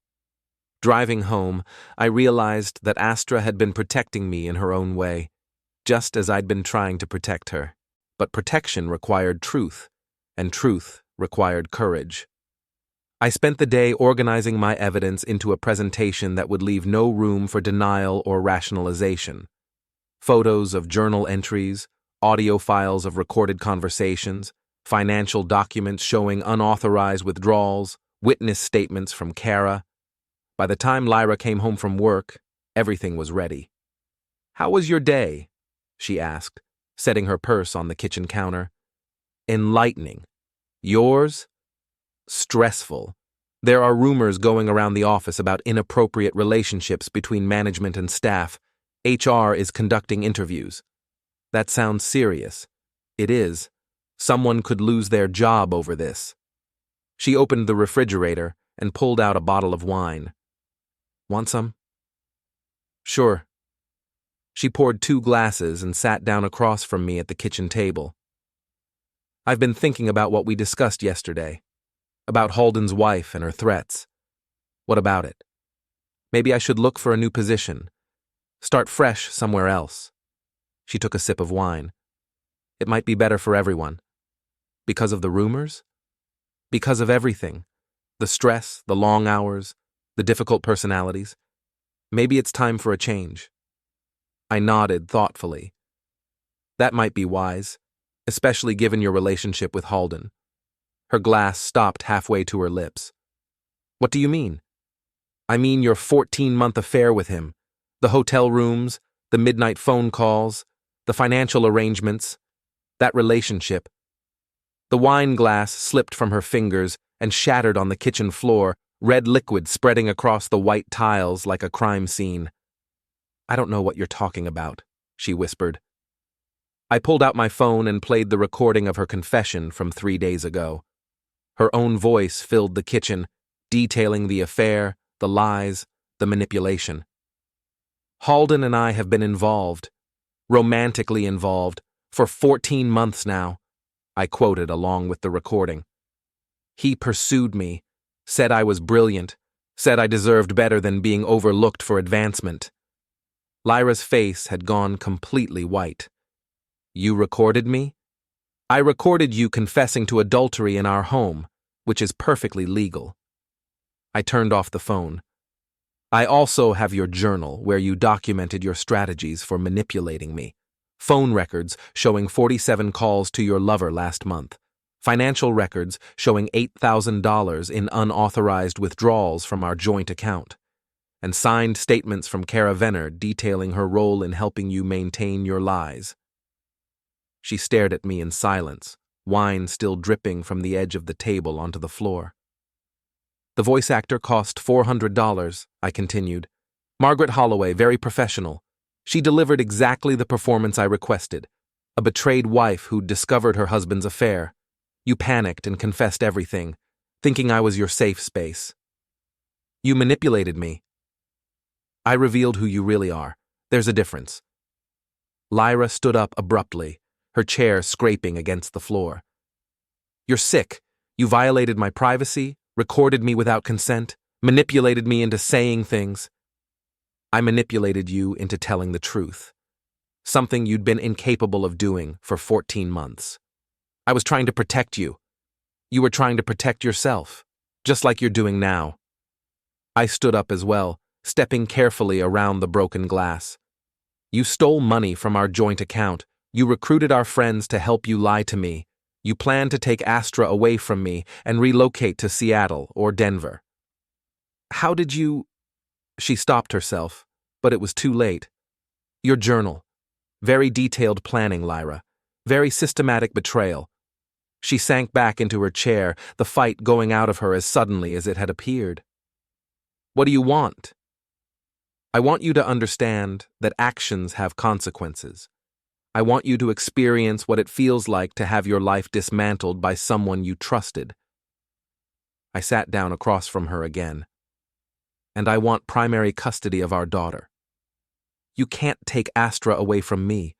S1: Driving home, I realized that Astra had been protecting me in her own way, just as I'd been trying to protect her. But protection required truth, and truth required courage. I spent the day organizing my evidence into a presentation that would leave no room for denial or rationalization. Photos of journal entries, audio files of recorded conversations, financial documents showing unauthorized withdrawals, witness statements from Kara. By the time Lyra came home from work, everything was ready. "How was your day?" she asked, setting her purse on the kitchen counter. "Enlightening. Yours?" "Stressful. There are rumors going around the office about inappropriate relationships between management and staff. HR is conducting interviews. That sounds serious. It is. Someone could lose their job over this. She opened the refrigerator and pulled out a bottle of wine. Want some? Sure. She poured 2 glasses and sat down across from me at the kitchen table. I've been thinking about what we discussed yesterday. About Halden's wife and her threats. What about it? Maybe I should look for a new position. Start fresh somewhere else. She took a sip of wine. It might be better for everyone. Because of the rumors? Because of everything. The stress, the long hours, the difficult personalities. Maybe it's time for a change. I nodded thoughtfully. That might be wise, especially given your relationship with Halden. Her glass stopped halfway to her lips. What do you mean? I mean your 14-month affair with him. The hotel rooms, the midnight phone calls, the financial arrangements, that relationship. The wine glass slipped from her fingers and shattered on the kitchen floor, red liquid spreading across the white tiles like a crime scene. I don't know what you're talking about, she whispered. I pulled out my phone and played the recording of her confession from 3 days ago. Her own voice filled the kitchen, detailing the affair, the lies, the manipulation. Halden and I have been involved, romantically involved, for 14 months now, I quoted along with the recording. He pursued me, said I was brilliant, said I deserved better than being overlooked for advancement. Lyra's face had gone completely white. You recorded me? I recorded you confessing to adultery in our home, which is perfectly legal. I turned off the phone. I also have your journal where you documented your strategies for manipulating me. Phone records showing 47 calls to your lover last month. Financial records showing $8,000 in unauthorized withdrawals from our joint account. And signed statements from Kara Venner detailing her role in helping you maintain your lies. She stared at me in silence, wine still dripping from the edge of the table onto the floor. The voice actor cost $400, I continued. Margaret Holloway, very professional. She delivered exactly the performance I requested. A betrayed wife who'd discovered her husband's affair. You panicked and confessed everything, thinking I was your safe space. You manipulated me. I revealed who you really are. There's a difference. Lyra stood up abruptly, her chair scraping against the floor. You're sick. You violated my privacy, recorded me without consent, manipulated me into saying things. I manipulated you into telling the truth. Something you'd been incapable of doing for 14 months. I was trying to protect you. You were trying to protect yourself, just like you're doing now. I stood up as well, stepping carefully around the broken glass. You stole money from our joint account. You recruited our friends to help you lie to me. You planned to take Astra away from me and relocate to Seattle or Denver. How did you... She stopped herself, but it was too late. Your journal. Very detailed planning, Lyra. Very systematic betrayal. She sank back into her chair, the fight going out of her as suddenly as it had appeared. What do you want? I want you to understand that actions have consequences. I want you to experience what it feels like to have your life dismantled by someone you trusted. I sat down across from her again. And I want primary custody of our daughter. You can't take Astra away from me.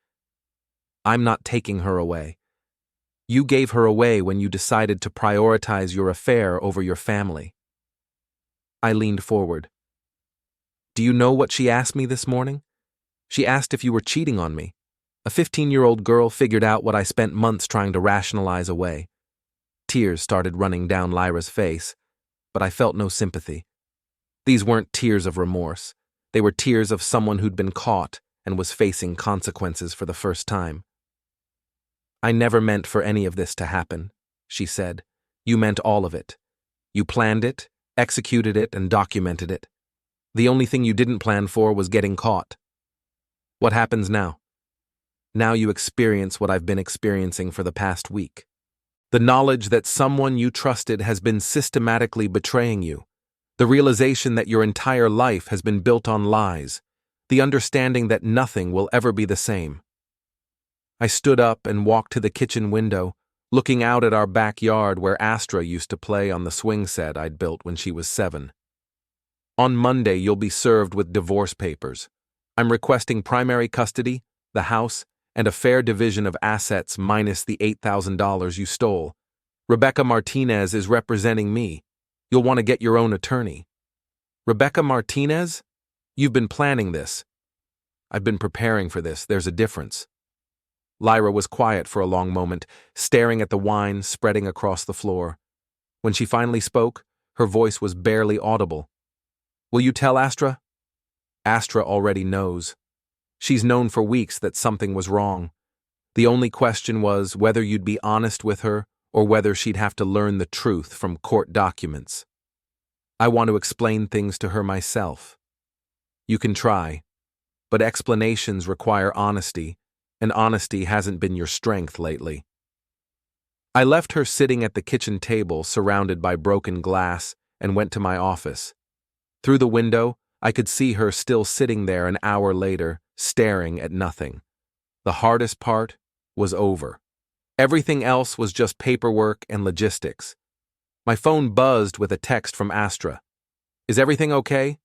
S1: I'm not taking her away. You gave her away when you decided to prioritize your affair over your family. I leaned forward. Do you know what she asked me this morning? She asked if you were cheating on me. A 15-year-old girl figured out what I spent months trying to rationalize away. Tears started running down Lyra's face, but I felt no sympathy. These weren't tears of remorse. They were tears of someone who'd been caught and was facing consequences for the first time. I never meant for any of this to happen, she said. You meant all of it. You planned it, executed it, and documented it. The only thing you didn't plan for was getting caught. What happens now? Now you experience what I've been experiencing for the past week. The knowledge that someone you trusted has been systematically betraying you. The realization that your entire life has been built on lies. The understanding that nothing will ever be the same. I stood up and walked to the kitchen window, looking out at our backyard where Astra used to play on the swing set I'd built when she was 7. On Monday, you'll be served with divorce papers. I'm requesting primary custody, the house, and a fair division of assets minus the $8,000 you stole. Rebecca Martinez is representing me. You'll want to get your own attorney. Rebecca Martinez? You've been planning this. I've been preparing for this. There's a difference. Lyra was quiet for a long moment, staring at the wine spreading across the floor. When she finally spoke, her voice was barely audible. Will you tell Astra? Astra already knows. She's known for weeks that something was wrong. The only question was whether you'd be honest with her or whether she'd have to learn the truth from court documents. I want to explain things to her myself. You can try, but explanations require honesty, and honesty hasn't been your strength lately. I left her sitting at the kitchen table surrounded by broken glass and went to my office. Through the window, I could see her still sitting there an hour later, staring at nothing. The hardest part was over. Everything else was just paperwork and logistics. My phone buzzed with a text from Astra. Is everything okay?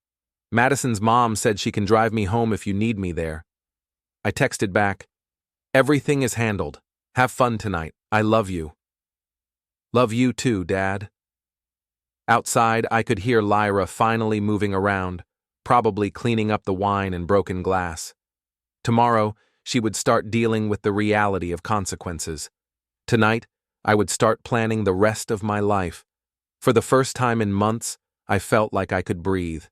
S1: Madison's mom said she can drive me home if you need me there. I texted back, everything is handled. Have fun tonight. I love you. Love you too, Dad. Outside, I could hear Lyra finally moving around, probably cleaning up the wine and broken glass. Tomorrow, she would start dealing with the reality of consequences. Tonight, I would start planning the rest of my life. For the first time in months, I felt like I could breathe.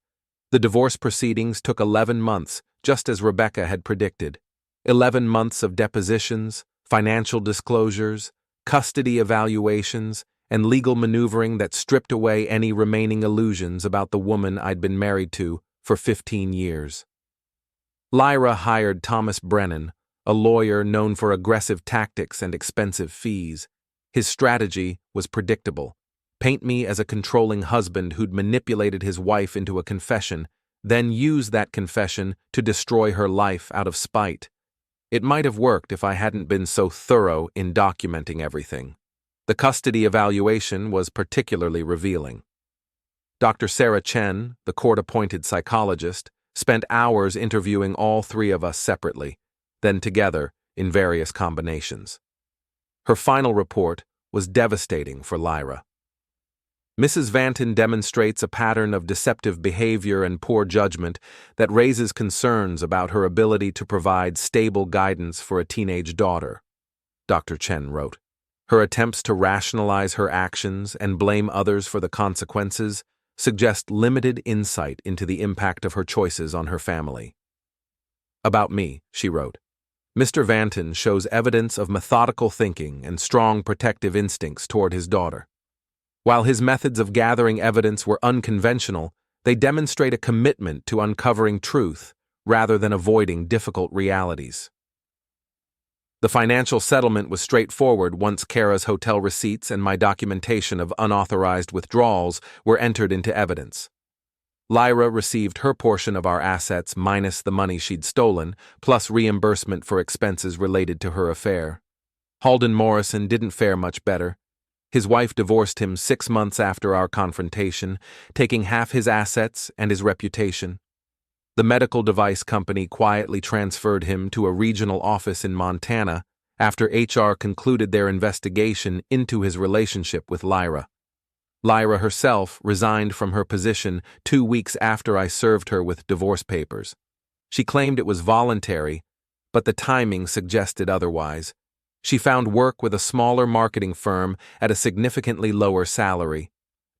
S1: The divorce proceedings took 11 months, just as Rebecca had predicted. 11 months of depositions, financial disclosures, custody evaluations, and legal maneuvering that stripped away any remaining illusions about the woman I'd been married to for 15 years. Lyra hired Thomas Brennan, a lawyer known for aggressive tactics and expensive fees. His strategy was predictable. Paint me as a controlling husband who'd manipulated his wife into a confession, then use that confession to destroy her life out of spite. It might have worked if I hadn't been so thorough in documenting everything. The custody evaluation was particularly revealing. Dr. Sarah Chen, the court-appointed psychologist, spent hours interviewing all three of us separately, then together in various combinations. Her final report was devastating for Lyra. Mrs. Vanton demonstrates a pattern of deceptive behavior and poor judgment that raises concerns about her ability to provide stable guidance for a teenage daughter, Dr. Chen wrote. Her attempts to rationalize her actions and blame others for the consequences suggest limited insight into the impact of her choices on her family. About me, she wrote. Mr. Vanton shows evidence of methodical thinking and strong protective instincts toward his daughter. While his methods of gathering evidence were unconventional, they demonstrate a commitment to uncovering truth rather than avoiding difficult realities. The financial settlement was straightforward once Kara's hotel receipts and my documentation of unauthorized withdrawals were entered into evidence. Lyra received her portion of our assets minus the money she'd stolen, plus reimbursement for expenses related to her affair. Halden Morrison didn't fare much better. His wife divorced him 6 months after our confrontation, taking half his assets and his reputation. The medical device company quietly transferred him to a regional office in Montana after HR concluded their investigation into his relationship with Lyra. Lyra herself resigned from her position 2 weeks after I served her with divorce papers. She claimed it was voluntary, but the timing suggested otherwise. She found work with a smaller marketing firm at a significantly lower salary.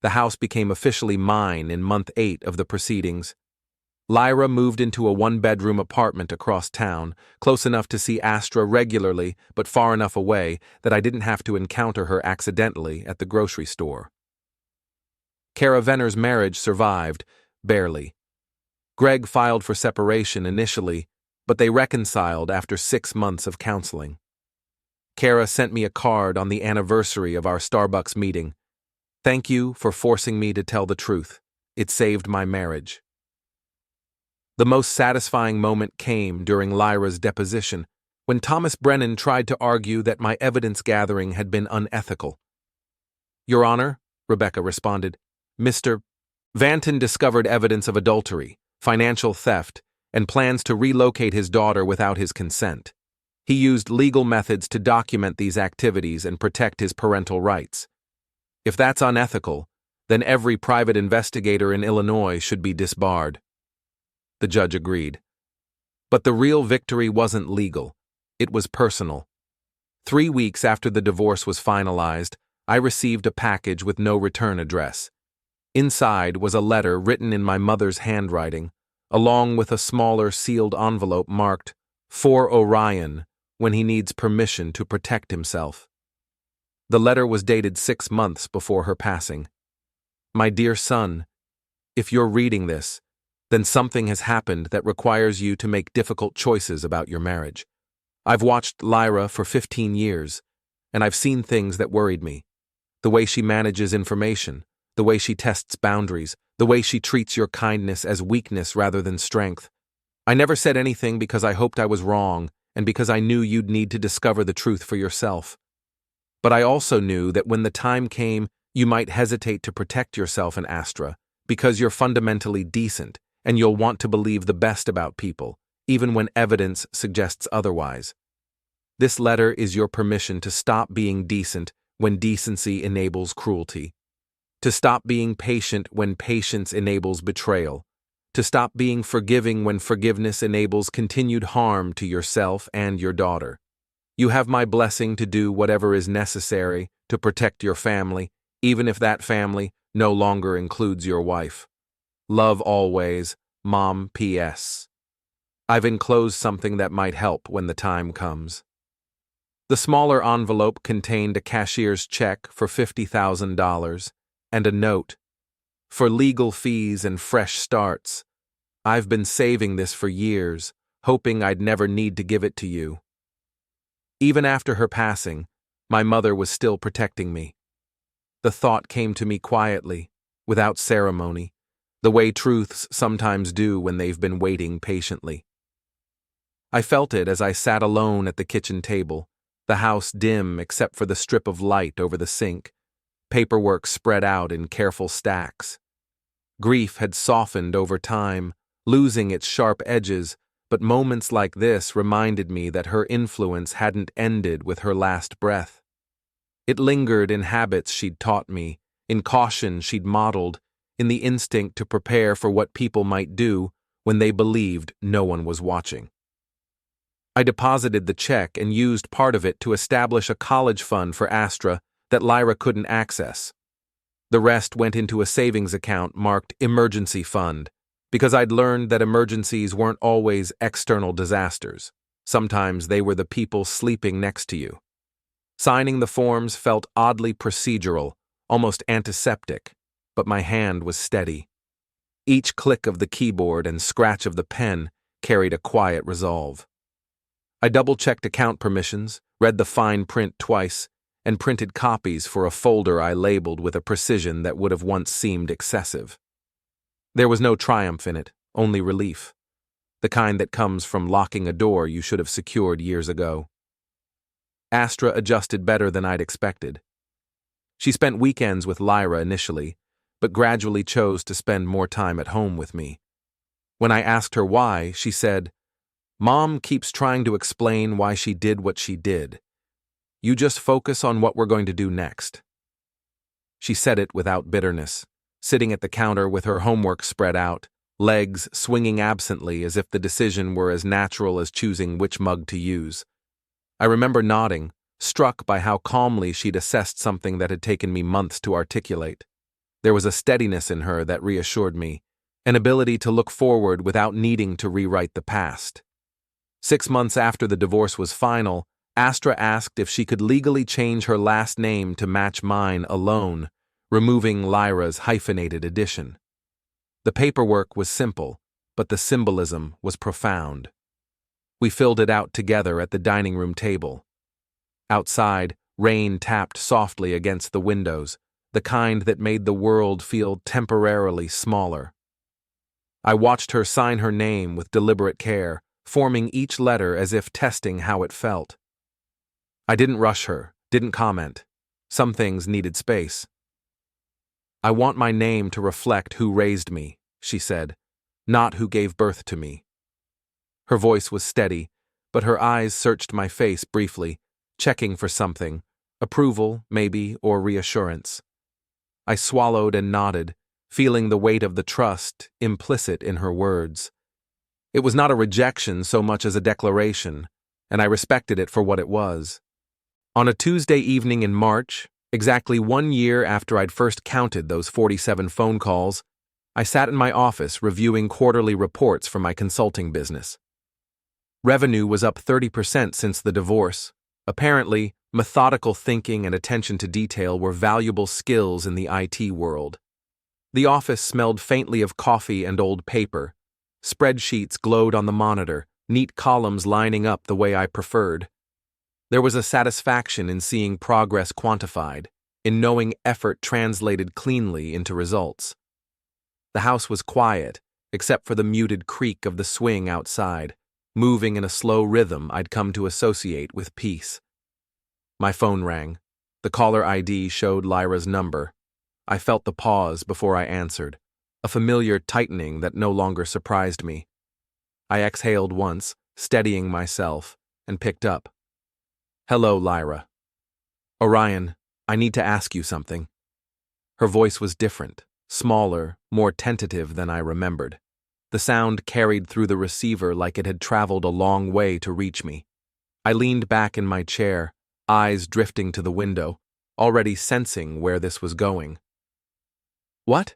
S1: The house became officially mine in month 8 of the proceedings. Lyra moved into a 1-bedroom apartment across town, close enough to see Astra regularly, but far enough away that I didn't have to encounter her accidentally at the grocery store. Kara Venner's marriage survived, barely. Greg filed for separation initially, but they reconciled after 6 months of counseling. Kara sent me a card on the anniversary of our Starbucks meeting. Thank you for forcing me to tell the truth. It saved my marriage. The most satisfying moment came during Lyra's deposition, when Thomas Brennan tried to argue that my evidence gathering had been unethical. Your Honor, Rebecca responded, Mr. Vanton discovered evidence of adultery, financial theft, and plans to relocate his daughter without his consent. He used legal methods to document these activities and protect his parental rights. If that's unethical, then every private investigator in Illinois should be disbarred. The judge agreed. But the real victory wasn't legal. It was personal. 3 weeks after the divorce was finalized, I received a package with no return address. Inside was a letter written in my mother's handwriting, along with a smaller sealed envelope marked, "For Orion, when he needs permission to protect himself." The letter was dated 6 months before her passing. My dear son, if you're reading this, then something has happened that requires you to make difficult choices about your marriage. I've watched Lyra for 15 years, and I've seen things that worried me. The way she manages information, the way she tests boundaries, the way she treats your kindness as weakness rather than strength. I never said anything because I hoped I was wrong and because I knew you'd need to discover the truth for yourself. But I also knew that when the time came, you might hesitate to protect yourself in Astra because you're fundamentally decent and you'll want to believe the best about people, even when evidence suggests otherwise. This letter is your permission to stop being decent when decency enables cruelty, to stop being patient when patience enables betrayal, to stop being forgiving when forgiveness enables continued harm to yourself and your daughter. You have my blessing to do whatever is necessary to protect your family, even if that family no longer includes your wife. Love always, Mom P.S. I've enclosed something that might help when the time comes. The smaller envelope contained a cashier's check for $50,000 and a note. For legal fees and fresh starts. I've been saving this for years, hoping I'd never need to give it to you. Even after her passing, my mother was still protecting me. The thought came to me quietly, without ceremony, the way truths sometimes do when they've been waiting patiently. I felt it as I sat alone at the kitchen table, the house dim except for the strip of light over the sink, paperwork spread out in careful stacks. Grief had softened over time, losing its sharp edges, but moments like this reminded me that her influence hadn't ended with her last breath. It lingered in habits she'd taught me, in caution she'd modeled, in the instinct to prepare for what people might do when they believed no one was watching. I deposited the check and used part of it to establish a college fund for Astra that Lyra couldn't access. The rest went into a savings account marked emergency fund, because I'd learned that emergencies weren't always external disasters. Sometimes they were the people sleeping next to you. Signing the forms felt oddly procedural, almost antiseptic, but my hand was steady. Each click of the keyboard and scratch of the pen carried a quiet resolve. I double-checked account permissions, read the fine print twice, and printed copies for a folder I labeled with a precision that would have once seemed excessive. There was no triumph in it, only relief. The kind that comes from locking a door you should have secured years ago. Astra adjusted better than I'd expected. She spent weekends with Lyra initially, but gradually chose to spend more time at home with me. When I asked her why, she said, "Mom keeps trying to explain why she did what she did. You just focus on what we're going to do next." She said it without bitterness, sitting at the counter with her homework spread out, legs swinging absently as if the decision were as natural as choosing which mug to use. I remember nodding, struck by how calmly she'd assessed something that had taken me months to articulate. There was a steadiness in her that reassured me, an ability to look forward without needing to rewrite the past. 6 months after the divorce was final, Astra asked if she could legally change her last name to match mine alone, removing Lyra's hyphenated addition. The paperwork was simple, but the symbolism was profound. We filled it out together at the dining room table. Outside, rain tapped softly against the windows, the kind that made the world feel temporarily smaller. I watched her sign her name with deliberate care, forming each letter as if testing how it felt. I didn't rush her, didn't comment. Some things needed space. "I want my name to reflect who raised me," she said, "not who gave birth to me." Her voice was steady, but her eyes searched my face briefly, checking for something, approval, maybe, or reassurance. I swallowed and nodded, feeling the weight of the trust implicit in her words. It was not a rejection so much as a declaration, and I respected it for what it was. On a Tuesday evening in March, exactly 1 year after I'd first counted those 47 phone calls, I sat in my office reviewing quarterly reports for my consulting business. Revenue was up 30% since the divorce. Apparently, methodical thinking and attention to detail were valuable skills in the IT world. The office smelled faintly of coffee and old paper. Spreadsheets glowed on the monitor, neat columns lining up the way I preferred. There was a satisfaction in seeing progress quantified, in knowing effort translated cleanly into results. The house was quiet, except for the muted creak of the swing outside, moving in a slow rhythm I'd come to associate with peace. My phone rang. The caller ID showed Lyra's number. I felt the pause before I answered, a familiar tightening that no longer surprised me. I exhaled once, steadying myself, and picked up. "Hello, Lyra." "Orion, I need to ask you something." Her voice was different, smaller, more tentative than I remembered. The sound carried through the receiver like it had traveled a long way to reach me. I leaned back in my chair, eyes drifting to the window, already sensing where this was going. "What?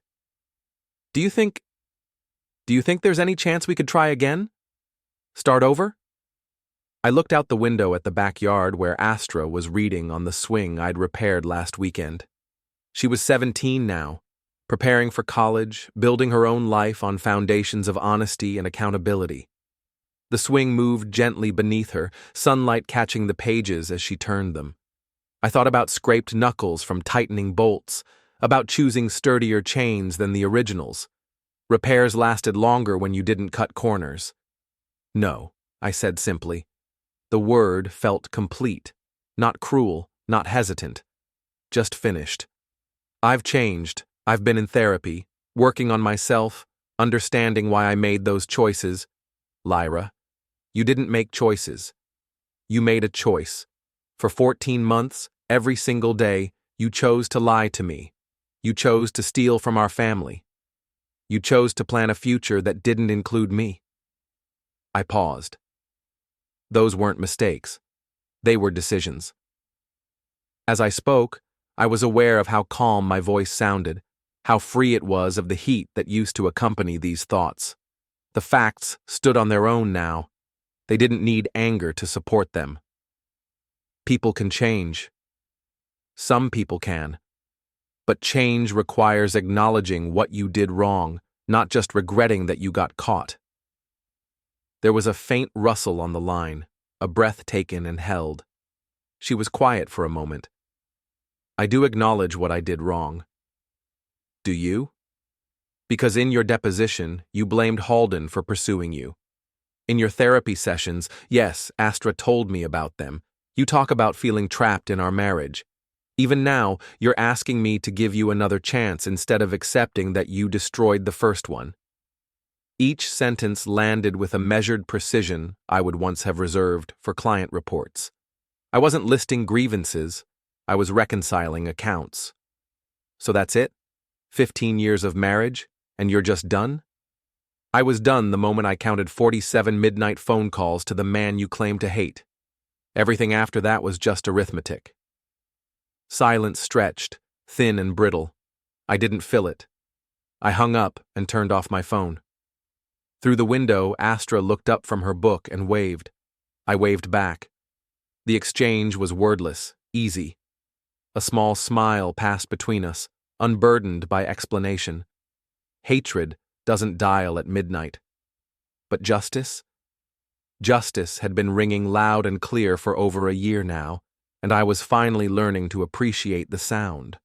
S1: Do you think there's any chance we could try again? Start over?" I looked out the window at the backyard where Astra was reading on the swing I'd repaired last weekend. She was 17 now, preparing for college, building her own life on foundations of honesty and accountability. The swing moved gently beneath her, sunlight catching the pages as she turned them. I thought about scraped knuckles from tightening bolts, about choosing sturdier chains than the originals. Repairs lasted longer when you didn't cut corners. "No," I said simply. The word felt complete, not cruel, not hesitant, just finished. "I've changed. I've been in therapy, working on myself, understanding why I made those choices. Lyra, you didn't make choices. You made a choice. For 14 months, every single day, you chose to lie to me. You chose to steal from our family. You chose to plan a future that didn't include me." I paused. Those weren't mistakes. They were decisions. As I spoke, I was aware of how calm my voice sounded, how free it was of the heat that used to accompany these thoughts. The facts stood on their own now. They didn't need anger to support them. People can change. Some people can. But change requires acknowledging what you did wrong, not just regretting that you got caught. There was a faint rustle on the line, a breath taken and held. She was quiet for a moment. "I do acknowledge what I did wrong." "Do you?" "Because in your deposition, you blamed Halden for pursuing you. In your therapy sessions, yes, Astra told me about them, you talk about feeling trapped in our marriage. Even now, you're asking me to give you another chance instead of accepting that you destroyed the first one." Each sentence landed with a measured precision I would once have reserved for client reports. I wasn't listing grievances, I was reconciling accounts. "So that's it? 15 years of marriage, and you're just done?" I was done the moment I counted 47 midnight phone calls to the man you claim to hate. Everything after that was just arithmetic. Silence stretched, thin and brittle. I didn't fill it. I hung up and turned off my phone. Through the window, Astra looked up from her book and waved. I waved back. The exchange was wordless, easy. A small smile passed between us, unburdened by explanation. Hatred doesn't dial at midnight. But justice? Justice had been ringing loud and clear for over a year now, and I was finally learning to appreciate the sound.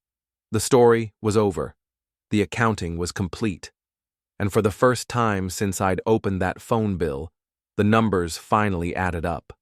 S1: The story was over. The accounting was complete. And for the first time since I'd opened that phone bill, the numbers finally added up.